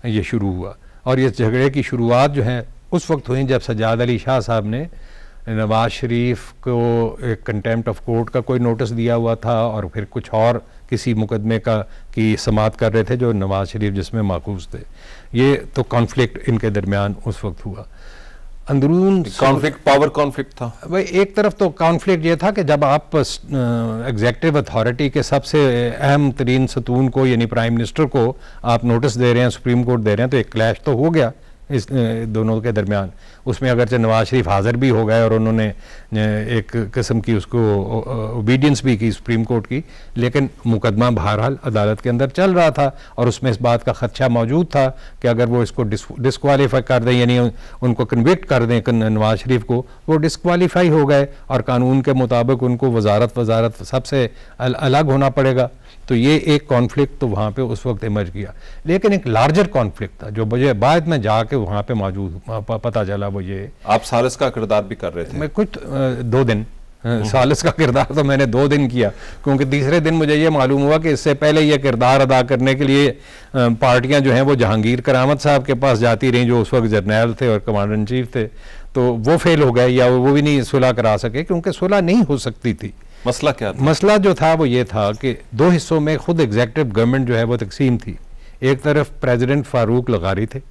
S3: ये शुरू हुआ, और ये झगड़े की शुरुआत जो है उस वक्त हुई जब सज्जाद अली शाह साहब ने नवाज शरीफ को एक कंटेम्प्ट ऑफ कोर्ट का कोई नोटिस दिया हुआ था और फिर कुछ और किसी मुकदमे की समाअत कर रहे थे जो नवाज शरीफ जिसमें माकूज थे। ये तो कॉन्फ्लिक्ट इनके दरमियान उस वक्त हुआ। अंदरून
S2: कॉन्फ्लिक्ट, पावर कॉन्फ्लिक्ट था
S3: भाई। एक तरफ तो कॉन्फ्लिक्ट ये था कि जब आप एग्जेक्टिव अथॉरिटी के सबसे अहम तरीन सतून को यानी प्राइम मिनिस्टर को आप नोटिस दे रहे हैं, सुप्रीम कोर्ट दे रहे हैं, तो एक क्लैश तो हो गया इस दोनों के दरमियान। उसमें अगरचे नवाज शरीफ हाजिर भी हो गए और उन्होंने एक किस्म की उसको ओबीडियंस भी की सुप्रीम कोर्ट की, लेकिन मुकदमा बहरहाल अदालत के अंदर चल रहा था और उसमें इस बात का खदशा मौजूद था कि अगर वो इसको डिस्क्वालीफाई कर दें, यानी उनको कन्विक्ट कर दें नवाज शरीफ को, वो डिस्क्वालीफाई हो गए और कानून के मुताबिक उनको वजारत सबसे अलग होना पड़ेगा। तो ये एक कॉन्फ्लिक्ट तो वहाँ पे उस वक्त इमर्ज किया, लेकिन एक लार्जर कॉन्फ्लिक्ट था जो मुझे बाद में जाके वहाँ पे मौजूद पता चला। वो ये,
S2: आप सालिस का किरदार भी कर रहे थे।
S3: मैं कुछ 2 दिन सालिस का किरदार तो मैंने 2 दिन किया, क्योंकि तीसरे दिन मुझे ये मालूम हुआ कि इससे पहले ये किरदार अदा करने के लिए पार्टियां जो हैं वो जहांगीर करामत साहब के पास जाती रहीं जो उस वक्त जर्नैल थे और कमांडर इन चीफ थे, तो वो फेल हो गए या वो भी नहीं सुलह करा सके, क्योंकि सुलह नहीं हो सकती थी।
S2: मसला क्या था?
S3: मसला जो था वो ये था कि 2 हिस्सों में खुद एग्जेक्टिव गवर्नमेंट जो है वो तकसीम थी। एक तरफ प्रेसिडेंट फारूक लगारी थे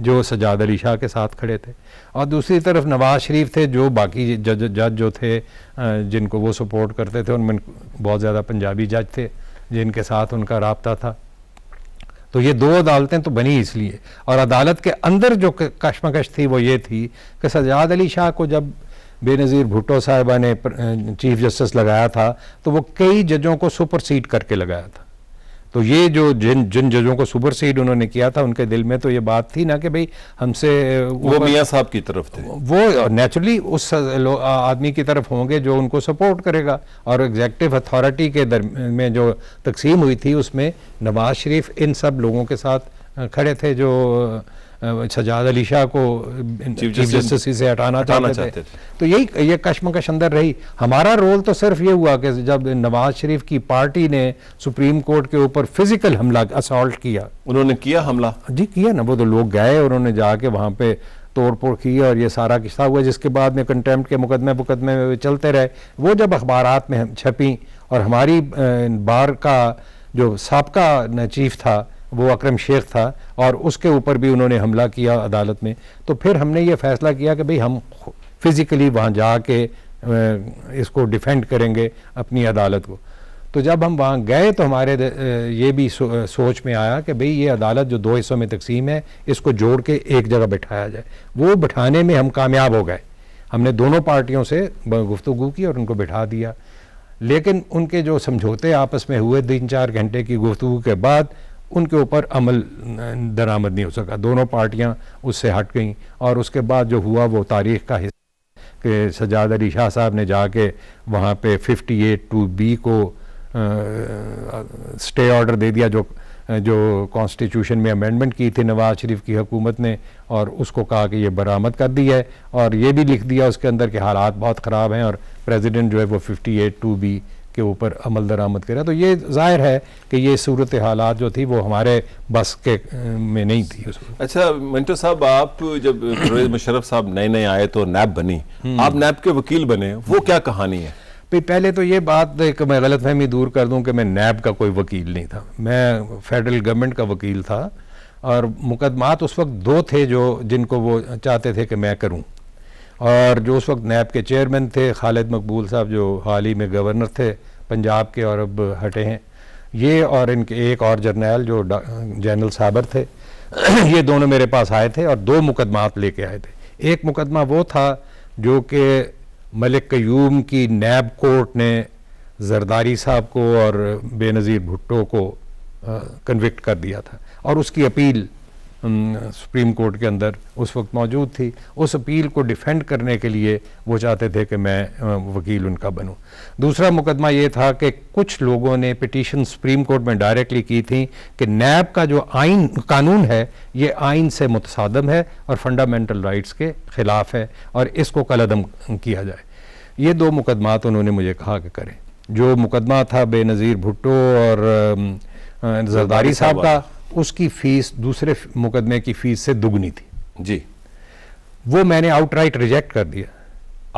S3: जो सज्जाद अली शाह के साथ खड़े थे, और दूसरी तरफ नवाज शरीफ थे जो बाकी जज जो थे जिनको वो सपोर्ट करते थे, उनमें बहुत ज़्यादा पंजाबी जज थे जिनके साथ उनका राब्ता था। तो ये 2 अदालतें तो बनी इसलिए, और अदालत के अंदर जो कशमकश थी वो ये थी कि सज्जाद अली शाह को जब बेनज़ीर भुट्टो साहिबा ने चीफ जस्टिस लगाया था तो वो कई जजों को सुपरसीड करके लगाया था। तो ये जो जिन जजों को सुपरसीड उन्होंने किया था उनके दिल में तो ये बात थी ना कि भाई हमसे
S2: वो मियां साहब की तरफ थे,
S3: वो नेचुरली उस आदमी की तरफ होंगे जो उनको सपोर्ट करेगा। और एग्जेक्टिव अथॉरिटी के में जो तकसीम हुई थी उसमें नवाज शरीफ इन सब लोगों के साथ खड़े थे जो सज्जाद अली शाह को चीफ जस्टिस से हटाना चाहते थे। तो ये कशमकश अंदर रही। हमारा रोल तो सिर्फ ये हुआ कि जब नवाज शरीफ की पार्टी ने सुप्रीम कोर्ट के ऊपर फिजिकल हमला, असॉल्ट किया,
S2: उन्होंने किया हमला जी,
S3: किया ना, वो तो लोग गए, उन्होंने जाके वहाँ पे तोड़फोड़ की और ये सारा किस्सा हुआ, जिसके बाद में कंटेम्प्ट के मुकदमे चलते रहे। वो जब अखबारात में छपी और हमारी बार का जो साबका चीफ था वो अकरम शेख था और उसके ऊपर भी उन्होंने हमला किया अदालत में, तो फिर हमने ये फैसला किया कि भाई हम फिज़िकली वहाँ जाके इसको डिफेंड करेंगे अपनी अदालत को। तो जब हम वहाँ गए तो हमारे ये भी सोच में आया कि भाई ये अदालत जो 2 हिस्सों में तकसीम है इसको जोड़ के एक जगह बैठाया जाए। वो बैठाने में हम कामयाब हो गए। हमने दोनों पार्टियों से गुफ्तगू की और उनको बैठा दिया। लेकिन उनके जो समझौते आपस में हुए 3-4 घंटे की गुफ्तगू के बाद उनके ऊपर अमल दरामद नहीं हो सका। दोनों पार्टियां उससे हट गईं और उसके बाद जो हुआ वो तारीख़ का हिस्सा कि सजाद अली शाह साहब ने जाके वहाँ पे 58(2)B को स्टे ऑर्डर दे दिया जो कॉन्स्टिट्यूशन में अमेंडमेंट की थी नवाज शरीफ की हुकूमत ने, और उसको कहा कि ये बरामद कर दी है और ये भी लिख दिया उसके अंदर कि हालात बहुत ख़राब हैं और प्रेसिडेंट जो है वो 58(2)B के ऊपर अमल दरामद करा। तो ये जाहिर है कि ये सूरत हालात जो थी वो हमारे बस के में नहीं थी।
S2: अच्छा मिंटो साहब, आप जब परवेज़ मुशर्रफ साहब नए नए आए तो नैब बनी, आप नैब के वकील बने, वो क्या कहानी है?
S3: पहले तो ये बात एक मैं गलतफहमी दूर कर दूं कि मैं नैब का कोई वकील नहीं था, मैं फेडरल गवर्नमेंट का वकील था और मुकदमात उस वक्त 2 थे जिनको वो चाहते थे कि मैं करूं, और जो उस वक्त नैब के चेयरमैन थे खालिद मकबूल साहब जो हाल ही में गवर्नर थे पंजाब के और अब हटे हैं, ये और इनके एक और जर्नैल जो जनरल साबर थे ये दोनों मेरे पास आए थे और 2 मुकदमात लेके आए थे। एक मुकदमा वो था जो कि मलिक कयूम की नैब कोर्ट ने जरदारी साहब को और बेनज़ीर भुट्टो को कन्विक्ट कर दिया था और उसकी अपील सुप्रीम कोर्ट के अंदर उस वक्त मौजूद थी। उस अपील को डिफेंड करने के लिए वो चाहते थे कि मैं वकील उनका बनूं। दूसरा मुकदमा ये था कि कुछ लोगों ने पिटीशन सुप्रीम कोर्ट में डायरेक्टली की थी कि नैब का जो आइन कानून है ये आइन से मुतसादम है और फंडामेंटल राइट्स के ख़िलाफ़ है और इसको कलअदम किया जाए। ये 2 मुकदमात उन्होंने मुझे कहा कि करें। जो मुकदमा था बेनज़ीर भुट्टो और जरदारी साहब का, उसकी फ़ीस दूसरे मुकदमे की फ़ीस से दुगनी थी
S2: जी,
S3: वो मैंने आउटराइट रिजेक्ट कर दिया।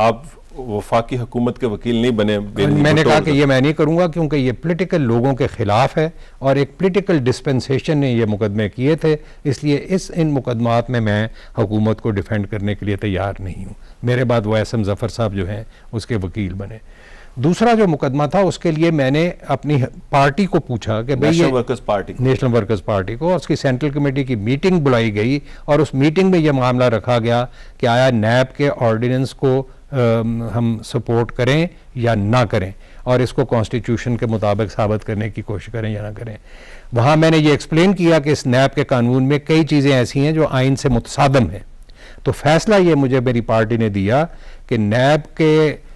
S2: आप वफाकी हुकूमत के वकील नहीं बने?
S3: मैंने कहा कि ये मैं नहीं करूंगा क्योंकि ये पॉलिटिकल लोगों के खिलाफ है और एक पॉलिटिकल डिस्पेंसेशन ने ये मुकदमे किए थे, इसलिए इन मुकदमात में मैं हुकूमत को डिफेंड करने के लिए तैयार नहीं हूँ। मेरे बाद वैसम ज़फ़र साहब जो हैं उसके वकील बने। दूसरा जो मुकदमा था उसके लिए मैंने अपनी पार्टी को पूछा कि भाई
S2: नेशनल
S3: वर्कर्स पार्टी को, और उसकी सेंट्रल कमेटी की मीटिंग बुलाई गई और उस मीटिंग में यह मामला रखा गया कि आया नैब के ऑर्डिनेंस को हम सपोर्ट करें या ना करें और इसको कॉन्स्टिट्यूशन के मुताबिक साबित करने की कोशिश करें या ना करें। वहाँ मैंने ये एक्सप्लेन किया कि इस नैब के कानून में कई चीज़ें ऐसी हैं जो आइन से मुतसादम हैं। तो फैसला ये मुझे मेरी पार्टी ने दिया कि नैब के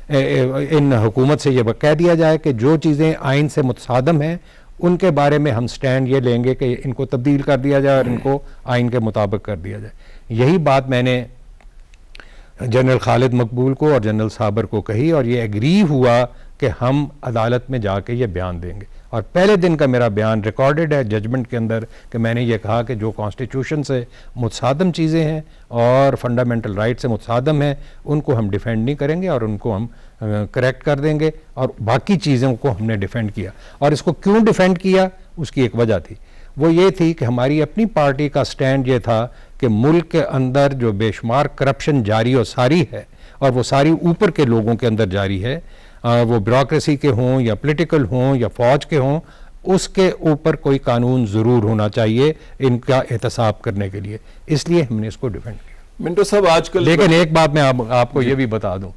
S3: इन हुकूमत से ये कह दिया जाए कि जो चीज़ें आइन से मुतसादम हैं उनके बारे में हम स्टैंड ये लेंगे कि इनको तब्दील कर दिया जाए और इनको आइन के मुताबिक कर दिया जाए। यही बात मैंने जनरल खालिद मकबूल को और जनरल साबर को कही और ये एग्री हुआ कि हम अदालत में जाके ये बयान देंगे। और पहले दिन का मेरा बयान रिकॉर्डेड है जजमेंट के अंदर कि मैंने ये कहा कि जो कॉन्स्टिट्यूशन से मुतसादम चीज़ें हैं और फंडामेंटल राइट से मुतसादम हैं उनको हम डिफेंड नहीं करेंगे और उनको हम करेक्ट कर देंगे, और बाकी चीज़ों को हमने डिफेंड किया। और इसको क्यों डिफेंड किया उसकी एक वजह थी, वो ये थी कि हमारी अपनी पार्टी का स्टैंड ये था कि मुल्क के अंदर जो बेशुमार करप्शन जारी और सारी है और वो सारी ऊपर के लोगों के अंदर जारी है, वो ब्यूरोक्रेसी के हों या पॉलिटिकल हों या फौज के हों, उसके ऊपर कोई कानून ज़रूर होना चाहिए इनका एहतसाब करने के लिए। इसलिए हमने इसको डिफेंड किया।
S2: मिंटो साहब आजकल
S3: लेकिन एक बात मैं आपको ये भी बता दूं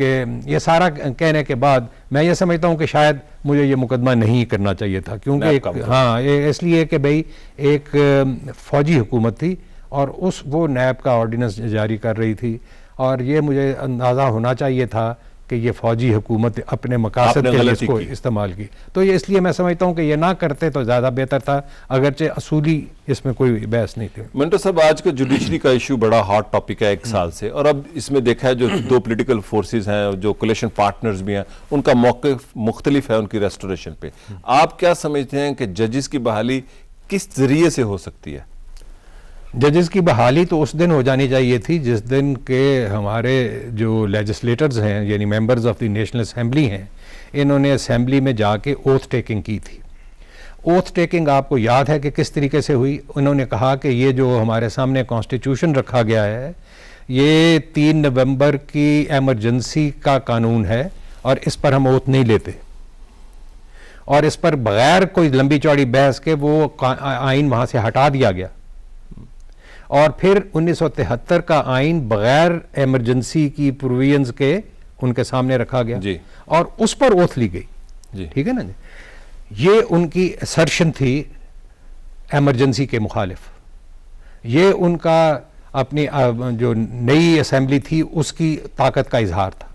S3: कि ये सारा कहने के बाद मैं ये समझता हूँ कि शायद मुझे ये मुकदमा नहीं करना चाहिए था, क्योंकि हाँ इसलिए कि भाई एक फ़ौजी हुकूमत थी और वो नैब का ऑर्डिनेंस जारी कर रही थी और ये मुझे अंदाज़ा होना चाहिए था कि ये फ़ौजी हुकूमत अपने मकासद के लिए इसको इस्तेमाल की। तो ये इसलिए मैं समझता हूँ कि ये ना करते तो ज़्यादा बेहतर था, अगरचे असूली इसमें कोई बहस नहीं थी।
S2: मिंटो साहब आज का जुडिशरी का इशू बड़ा हॉट टॉपिक है 1 साल से, और अब इसमें देखा है जो 2 पॉलिटिकल फोर्सेस हैं, जो कोलिशन पार्टनर्स भी हैं, उनका मौक़िफ़ मुख्तलिफ है उनकी रेस्टोरेशन पे। आप क्या समझते हैं कि जजेस की बहाली किस जरिए से हो सकती है?
S3: जजेस की बहाली तो उस दिन हो जानी चाहिए थी जिस दिन के हमारे जो लेजिस्लेटर्स हैं यानी members of the national assembly हैं, इन्होंने असेंबली में जाके ओथ टेकिंग की थी। ओथ टेकिंग आपको याद है कि किस तरीके से हुई। उन्होंने कहा कि ये जो हमारे सामने कॉन्स्टिट्यूशन रखा गया है ये 3 नवंबर की एमरजेंसी का कानून है और इस पर हम ओथ नहीं लेते, और इस पर बगैर कोई लंबी चौड़ी बहस के वो आइन वहाँ से हटा दिया गया। और फिर 1973 का आइन बगैर एमरजेंसी की प्रोविजंस के उनके सामने रखा गया
S2: जी।
S3: और उस पर ओथ ली गई ठीक है ना जी। ये उनकी असर्शन थी एमरजेंसी के मुखालिफ, ये उनका अपनी जो नई असेंबली थी उसकी ताकत का इजहार था।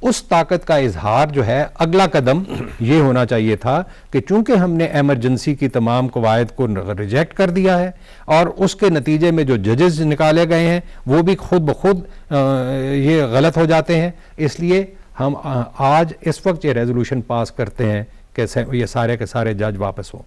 S3: उस ताकत का इजहार जो है, अगला कदम ये होना चाहिए था कि चूंकि हमने एमरजेंसी की तमाम कवायद को रिजेक्ट कर दिया है और उसके नतीजे में जो जजेस निकाले गए हैं वो भी खुद ब खुद ये गलत हो जाते हैं, इसलिए हम आज इस वक्त ये रेजोल्यूशन पास करते हैं कि ये सारे के सारे जज वापस हों।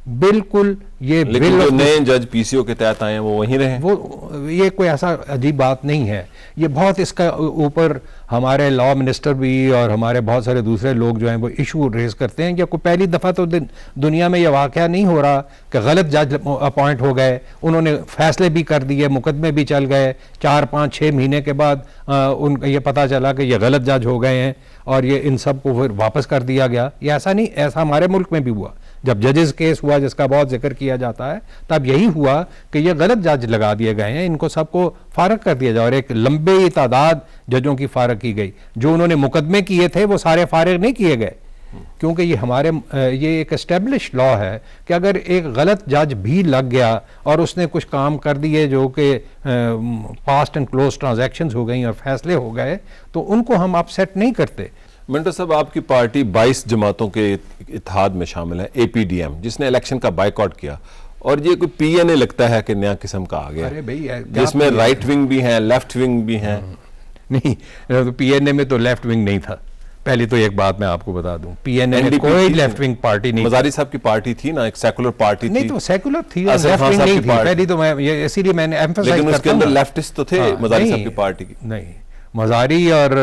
S3: बिल्कुल ये
S2: लेकिन जो नए जज पीसीओ के तहत आए हैं वो वहीं रहे,
S3: वो ये कोई ऐसा अजीब बात नहीं है। ये बहुत इसका ऊपर हमारे लॉ मिनिस्टर भी और हमारे बहुत सारे दूसरे लोग जो हैं वो इशू रेज करते हैं कि कोई पहली दफ़ा तो दुनिया में ये वाक़या नहीं हो रहा कि गलत जज अपॉइंट हो गए, उन्होंने फैसले भी कर दिए, मुकदमे भी चल गए, 4, 5, 6 महीने के बाद उन ये पता चला कि ये गलत जज हो गए हैं और ये इन सब को फिर वापस कर दिया गया। ये ऐसा नहीं, ऐसा हमारे मुल्क में भी हुआ। जब जजेस केस हुआ जिसका बहुत जिक्र किया जाता है, तब यही हुआ कि ये गलत जज लगा दिए गए हैं, इनको सबको फारग कर दिया जाए और एक लंबी तादाद जजों की फारग की गई। जो उन्होंने मुकदमे किए थे वो सारे फारग नहीं किए गए, क्योंकि ये हमारे ये एक एस्टेब्लिश लॉ है कि अगर एक गलत जज भी लग गया और उसने कुछ काम कर दिए जो कि पास्ट एंड क्लोज ट्रांजैक्शंस हो गई और फैसले हो गए, तो उनको हम अपसेट नहीं करते।
S2: मिंटो साहब, आपकी पार्टी 22 जमातों के इत्तेहाद में शामिल है, एपीडीएम, जिसने इलेक्शन का बाइकआउट किया, और ये कोई पीएनए लगता है कि नया किस्म का आ गया।
S3: अरे भाई,
S2: जिसमें राइट विंग भी है, लेफ्ट विंग भी है।
S3: नहीं, तो पीएनए में तो लेफ्ट विंग नहीं था। पहले तो एक बात मैं आपको बता दूं, पीएनए में कोई लेफ्ट विंग पार्टी नहीं।
S2: मजारी साहब की पार्टी थी ना, एक सेकुलर पार्टी थी।
S3: नहीं तो सेकुलर थी, लेफ्ट विंग नहीं थी। पहले तो मैं इसीलिए मैंने एम्फसाइज करता हूं,
S2: उसके अंदर लेफ्टिस्ट तो थे मजारी साहब की पार्टी की।
S3: नहीं, मजारी और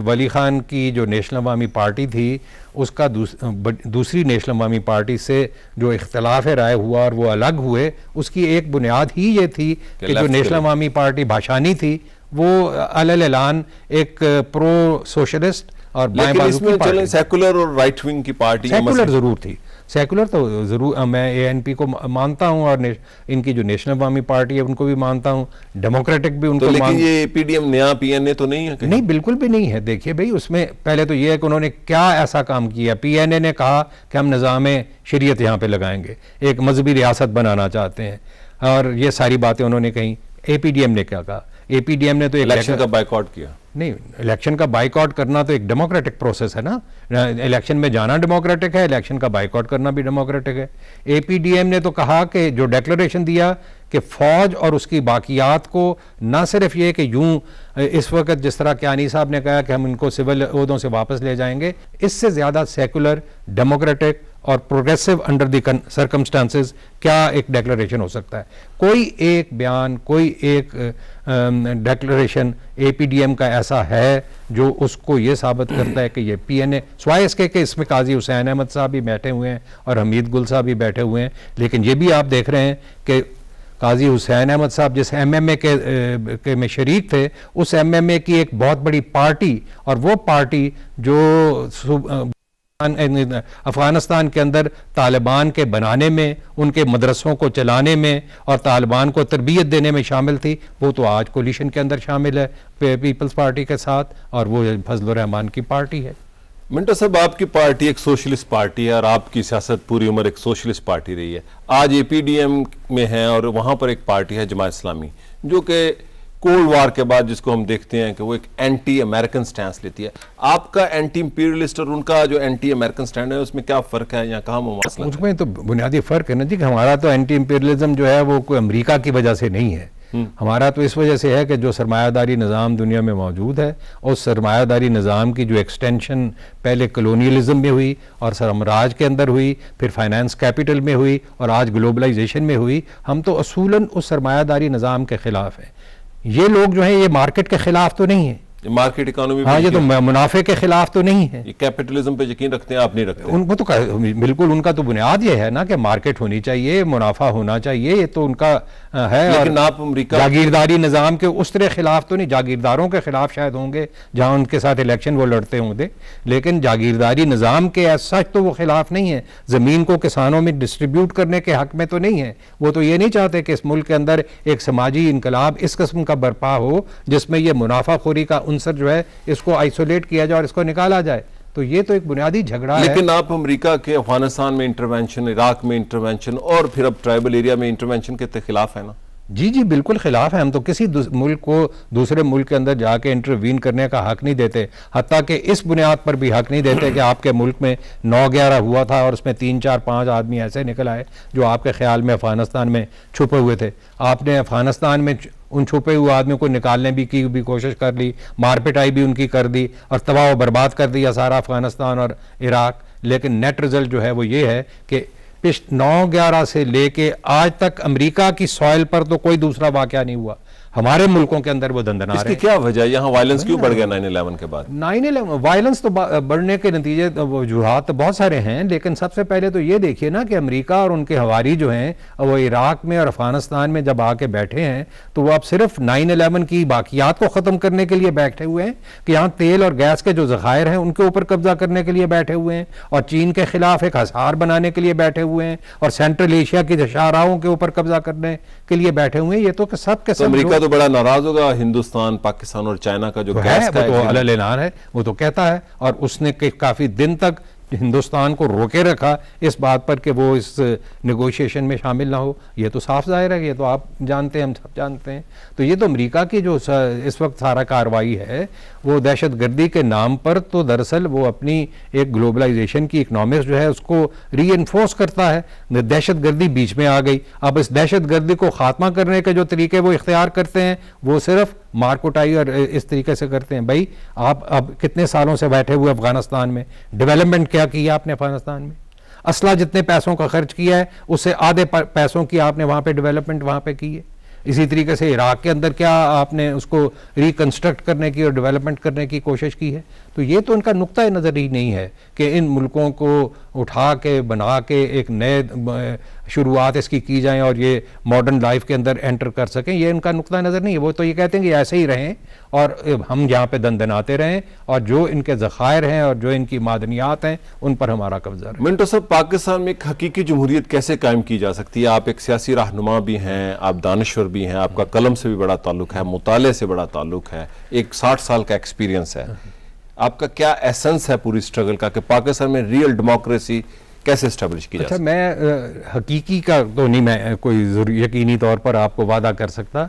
S3: वली खान की जो नेशनल अवामी पार्टी थी, उसका दूसरी नेशनल अवामी पार्टी से जो इख्तलाफ राय हुआ और वो अलग हुए, उसकी एक बुनियाद ही ये थी कि जो नेशनल अवामी पार्टी भाषानी थी वो अलल ऐलान एक प्रो सोशलिस्ट और बाएं बाजू की पार्टी,
S2: सेकुलर और राइट विंग की पार्टी।
S3: सेकुलर जरूर थी, सेकुलर तो जरूर, मैं एएनपी को मानता हूं और इनकी जो नेशनल अवामी पार्टी है उनको भी मानता हूं, डेमोक्रेटिक भी उनको
S2: तो लेकिन ये पीडीएम नया पीएनए तो नहीं है?
S3: नहीं, बिल्कुल भी नहीं है। देखिए भाई, उसमें पहले तो ये है कि उन्होंने क्या ऐसा काम किया। पीएनए ने कहा कि हम निज़ाम शरीयत यहाँ पे लगाएंगे, एक मजहबी रियासत बनाना चाहते हैं, और ये सारी बातें उन्होंने कही। एपीडीएम ने क्या कहा? एपीडीएम ने तो
S2: इलेक्शन का बाइकआउट किया।
S3: नहीं, इलेक्शन का बाइकआउट करना तो एक डेमोक्रेटिक प्रोसेस है ना, इलेक्शन में जाना डेमोक्रेटिक है, इलेक्शन का बाइकआउट करना भी डेमोक्रेटिक है। एपीडीएम ने तो कहा कि जो डिक्लेरेशन दिया कि फौज और उसकी बाकियात को ना सिर्फ ये कि यूं इस वक्त जिस तरह क्यानी साहब ने कहा कि हम इनको सिविल ओहदों से वापस ले जाएंगे, इससे ज़्यादा सेकुलर, डेमोक्रेटिक और प्रोग्रेसिव अंडर द सर्कमस्टांसेस क्या एक डिक्लेरेशन हो सकता है? कोई एक बयान, कोई एक डिक्लेरेशन एपीडीएम का ऐसा है जो उसको ये साबित करता है कि ये पीएनए, सिवाय इसके कि इसमें काजी हुसैन अहमद साहब भी बैठे हुए हैं और हमीद गुल साहब भी बैठे हुए हैं, लेकिन ये भी आप देख रहे हैं कि काजी हुसैन अहमद साहब जिस एमएमए के में शरीक थे, उस एमएमए की एक बहुत बड़ी पार्टी, और वो पार्टी जो अफगानिस्तान के अंदर तालिबान के बनाने में, उनके मदरसों को चलाने में और तालिबान को तरबियत देने में शामिल थी, वो तो आज कोलिशन के अंदर शामिल है पीपल्स पार्टी के साथ, और वो फजलुर रहमान की पार्टी है।
S2: मिंटो साहब, आपकी पार्टी एक सोशलिस्ट पार्टी है और आपकी सियासत पूरी उम्र एक सोशलिस्ट पार्टी रही है। आज एपीडीएम में है और वहां पर एक पार्टी है जमात इस्लामी, जो कि कोल्ड वार के बाद जिसको हम देखते हैं कि वो एक एंटी अमेरिकन स्टैंस लेती है। आपका एंटी इंपीरियलिस्ट और उनका जो एंटी अमेरिकन स्टैंड है, उसमें क्या फ़र्क है या कहाँ मसला?
S3: उसमें तो बुनियादी फ़र्क है ना जी, कि हमारा तो एंटी इंपीरियलिज्म जो है वो कोई अमेरिका की वजह से नहीं है। हमारा तो इस वजह से है कि जो सरमायादारी निज़ाम दुनिया में मौजूद है, उस सरमायादारी निज़ाम की जो एक्सटेंशन पहले कलोनियलिज्म में हुई और साम्राज्य के अंदर हुई, फिर फाइनेंस कैपिटल में हुई और आज ग्लोबलाइजेशन में हुई, हम तो असूलन उस सरमायादारी निज़ाम के ख़िलाफ़ हैं। ये लोग जो हैं ये मार्केट के खिलाफ तो नहीं है,
S2: मार्केट इकोनॉमी,
S3: हाँ, ये तो मुनाफे के खिलाफ तो नहीं है।
S2: ये कैपिटलिज्म पे यकीन रखते हैं, आप नहीं रखते?
S3: उनको तो बिल्कुल, उनका तो बुनियाद ये है ना कि मार्केट होनी चाहिए, मुनाफा होना चाहिए, ये तो उनका है।
S2: लेकिन आप अमेरिका
S3: जागीरदारी निज़ाम के उस तरह खिलाफ तो नहीं, जागीरदारों के खिलाफ शायद होंगे जहाँ उनके साथ इलेक्शन वो लड़ते होंगे, लेकिन जागीरदारी निज़ाम के सच तो वो खिलाफ नहीं है। ज़मीन को किसानों में डिस्ट्रीब्यूट करने के हक में तो नहीं है। वो तो ये नहीं चाहते कि इस मुल्क के अंदर एक समाजी इनकलाब इस किस्म का बर्पा हो जिसमें ये मुनाफाखोरी का उनसर जो है इसको आइसोलेट किया जाए और इसको निकाला जाए। तो तो ये तो एक बुनियादी झगड़ा है।
S2: लेकिन आप अमेरिका के अफगानिस्तान में इंटरवेंशन, इराक में इंटरवेंशन और फिर अब ट्राइबल एरिया में इंटरवेंशन के तो खिलाफ है ना?
S3: जी जी बिल्कुल खिलाफ है। हम तो किसी मुल्क को दूसरे मुल्क के अंदर जाके इंटरवीन करने का हक नहीं देते, हत्ता कि इस बुनियाद पर भी हक नहीं देते कि आपके मुल्क में 9/11 हुआ था और उसमें 3, 4, 5 आदमी ऐसे निकल आए जो आपके ख्याल में अफगानिस्तान में छुपे हुए थे। आपने अफगानिस्तान में उन छुपे हुए आदमियों को निकालने की भी कोशिश कर ली, मार पिटाई भी उनकी कर दी और तबाह व बर्बाद कर दिया सारा अफगानिस्तान और इराक। लेकिन नेट रिजल्ट जो है वो ये है कि 9/11 से लेके आज तक अमेरिका की सॉइल पर तो कोई दूसरा वाकया नहीं हुआ, हमारे मुल्कों के अंदर वो दंदनार है।
S2: इसकी क्या वजह है? यहाँ वायलेंस क्यों बढ़ गया 9/11 के बाद?
S3: 9/11 वायलेंस तो बढ़ने के नतीजे वजूहात तो बहुत सारे हैं, लेकिन सबसे पहले तो ये देखिए ना कि अमेरिका और उनके हवारी जो हैं वो इराक में और अफगानिस्तान में जब आके बैठे हैं तो वो अब सिर्फ 9/11 की बाकियात को ख़त्म करने के लिए बैठे हुए हैं कि यहाँ तेल और गैस के जो ज़खायर हैं उनके ऊपर कब्जा करने के लिए बैठे हुए हैं और चीन के खिलाफ एक हसार बनाने के लिए बैठे हुए हैं और सेंट्रल एशिया की शाहराहों के ऊपर कब्जा करने के लिए बैठे हुए हैं। ये तो सब के सब
S2: तो बड़ा नाराज होगा हिंदुस्तान, पाकिस्तान और चाइना का जो गैस का
S3: वो अलल ऐलान है, वो तो कहता है और उसने काफी दिन तक हिंदुस्तान को रोके रखा इस बात पर कि वो इस नेगोशिएशन में शामिल ना हो। ये तो साफ जाहिर है, ये तो आप जानते हैं, हम सब जानते हैं। तो ये तो अमेरिका की जो इस वक्त सारा कार्रवाई है वो दहशतगर्दी के नाम पर तो दरअसल वो अपनी एक ग्लोबलाइजेशन की इकनॉमिक्स जो है उसको रीइंफोर्स करता है। दहशतगर्दी बीच में आ गई, अब इस दहशतगर्दी को खात्मा करने के जो तरीके वो इख्तियार करते हैं वो सिर्फ मार कुटाई और इस तरीके से करते हैं। भाई आप अब कितने सालों से बैठे हुए अफगानिस्तान में, डेवलपमेंट क्या किया आपने अफगानिस्तान में? असला जितने पैसों का खर्च किया है उससे आधे पैसों की आपने वहां पे डेवलपमेंट वहां पे की है। इसी तरीके से इराक के अंदर क्या आपने उसको रिकंस्ट्रक्ट करने की और डेवलपमेंट करने की कोशिश की है? तो ये तो उनका नुक्ता नज़र ही नहीं है कि इन मुल्कों को उठा के बना के एक नए शुरुआत इसकी की जाए और ये मॉडर्न लाइफ के अंदर एंटर कर सकें, ये इनका नुक्ता नज़र नहीं है। वो तो ये कहते हैं कि ऐसे ही रहें और हम यहाँ पे दंदनाते रहें और जो इनके ज़खायर हैं और जो इनकी मादनियात हैं उन पर हमारा कब्जा है।
S2: मिंटो साहब, पाकिस्तान में एक हकीकी जमहूरियत कैसे कायम की जा सकती है? आप एक सियासी रहनुमा भी हैं, आप दानश्वर भी हैं, आपका कलम से भी बड़ा ताल्लुक है, मुताले से बड़ा ताल्लुक है, एक 60 साल का एक्सपीरियंस है। आपका क्या एसेंस है पूरी स्ट्रगल का कि पाकिस्तान में रियल डेमोक्रेसी कैसे स्टैब्लिश की जा सकती है?
S3: मैं हकीकी का तो नहीं मैं कोई यकीनी तौर पर आपको वादा कर सकता,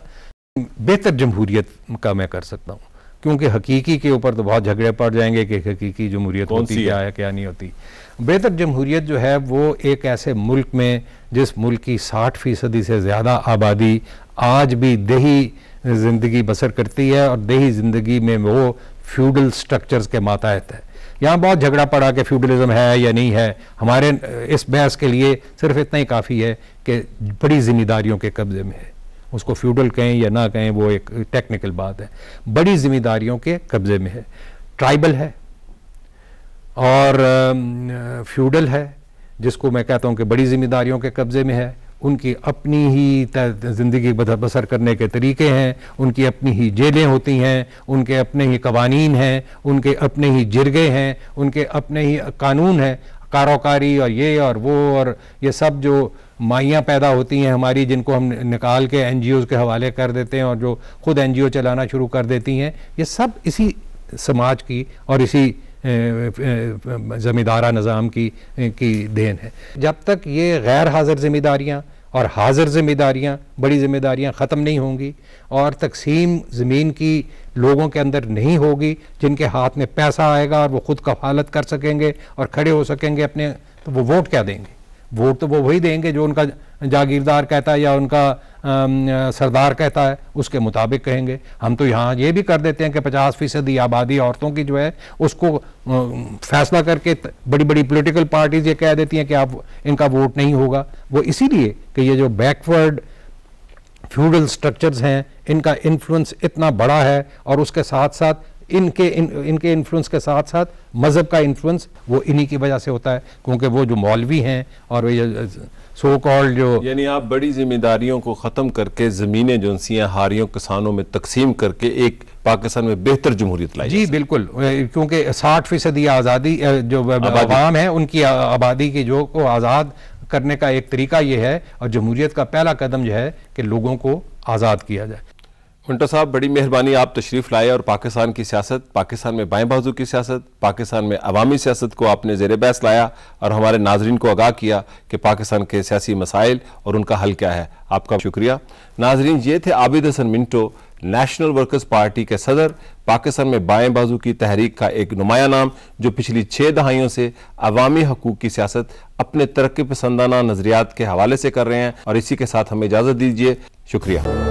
S3: बेहतर जमहूरियत का मैं कर सकता हूँ, क्योंकि हकीकी के ऊपर तो बहुत झगड़े पड़ जाएंगे कि हकीकी जमहूरियत होती क्या है क्या नहीं होती। बेहतर जमहूरियत जो है वो एक ऐसे मुल्क में जिस मुल्क की 60% से ज़्यादा आबादी आज भी देही ज़िंदगी बसर करती है और देही ज़िंदगी में वो फ्यूडल स्ट्रक्चर्स के मातहत है। यहाँ बहुत झगड़ा पड़ा कि फ्यूडलिज्म है या नहीं है। हमारे इस बहस के लिए सिर्फ इतना ही काफ़ी है कि बड़ी जिम्मेदारियों के कब्जे में है, उसको फ्यूडल कहें या ना कहें वो एक टेक्निकल बात है, बड़ी जिम्मेदारियों के कब्जे में है। ट्राइबल है और फ्यूडल है जिसको मैं कहता हूँ कि बड़ी जिम्मेदारियों के कब्जे में है। उनकी अपनी ही ज़िंदगी बसर करने के तरीके हैं, उनकी अपनी ही जेलें होती हैं, उनके अपने ही कवानीन हैं, उनके अपने ही जिरगे हैं, उनके अपने ही कानून हैं, कारोकारी और ये और वो और ये सब जो माइयाँ पैदा होती हैं हमारी, जिनको हम निकाल के NGOs के हवाले कर देते हैं और जो खुद NGO चलाना शुरू कर देती हैं, ये सब इसी समाज की और इसी ज़मींदारा निज़ाम की देन है। जब तक ये गैर हाजिर ज़िम्मेदारियाँ और हाजिर ज़िम्मेदारियाँ, बड़ी ज़िम्मेदारियाँ ख़त्म नहीं होंगी और तकसीम ज़मीन की लोगों के अंदर नहीं होगी, जिनके हाथ में पैसा आएगा और वो खुद कफालत कर सकेंगे और खड़े हो सकेंगे अपने, तो वो वोट क्या देंगे? वोट तो वो वही देंगे जो उनका जागीरदार कहता है या उनका सरदार कहता है, उसके मुताबिक कहेंगे। हम तो यहाँ ये भी कर देते हैं कि 50% आबादी औरतों की जो है उसको फैसला करके बड़ी बड़ी पॉलिटिकल पार्टीज ये कह देती हैं कि आप इनका वोट नहीं होगा। वो इसीलिए कि ये जो बैकवर्ड फ्यूडल स्ट्रक्चर्स हैं इनका इन्फ्लुएंस इतना बड़ा है और उसके साथ साथ इनके इन्फ्लुएंस के साथ साथ मज़हब का इन्फ्लुएंस वो इन्हीं की वजह से होता है, क्योंकि वो जो मौलवी हैं और वो सो कॉल्ड जो, यानी
S2: आप बड़ी जिम्मेदारियों को ख़त्म करके ज़मीनें जो सी हारियों किसानों में तकसीम करके एक पाकिस्तान में बेहतर जमहूरियत लाई।
S3: जी बिल्कुल, क्योंकि 60% आज़ादी जो अवाम है उनकी आबादी की जो को आज़ाद करने का एक तरीका ये है और जमहूरियत का पहला कदम जो है कि लोगों को आज़ाद किया जाए।
S2: मिंटो साहब, बड़ी मेहरबानी, आप तशरीफ़ लाए और पाकिस्तान की सियासत, पाकिस्तान में बाएं बाजू की सियासत, पाकिस्तान में अवामी सियासत को आपने ज़ेर बहस लाया और हमारे नाजरीन को आगाह किया कि पाकिस्तान के सियासी मसाइल और उनका हल क्या है। आपका शुक्रिया। नाजरीन, ये थे Abid Hasan Minto, national workers party के सदर, पाकिस्तान में बाएं बाजू की तहरीक का एक नुमाया नाम, जो पिछली 6 दहाइयों से अवामी हकूक़ की सियासत अपने तरक्की पसंदाना नज़रियात के हवाले से कर रहे हैं। और इसी के साथ हमें इजाज़त दीजिए। शुक्रिया।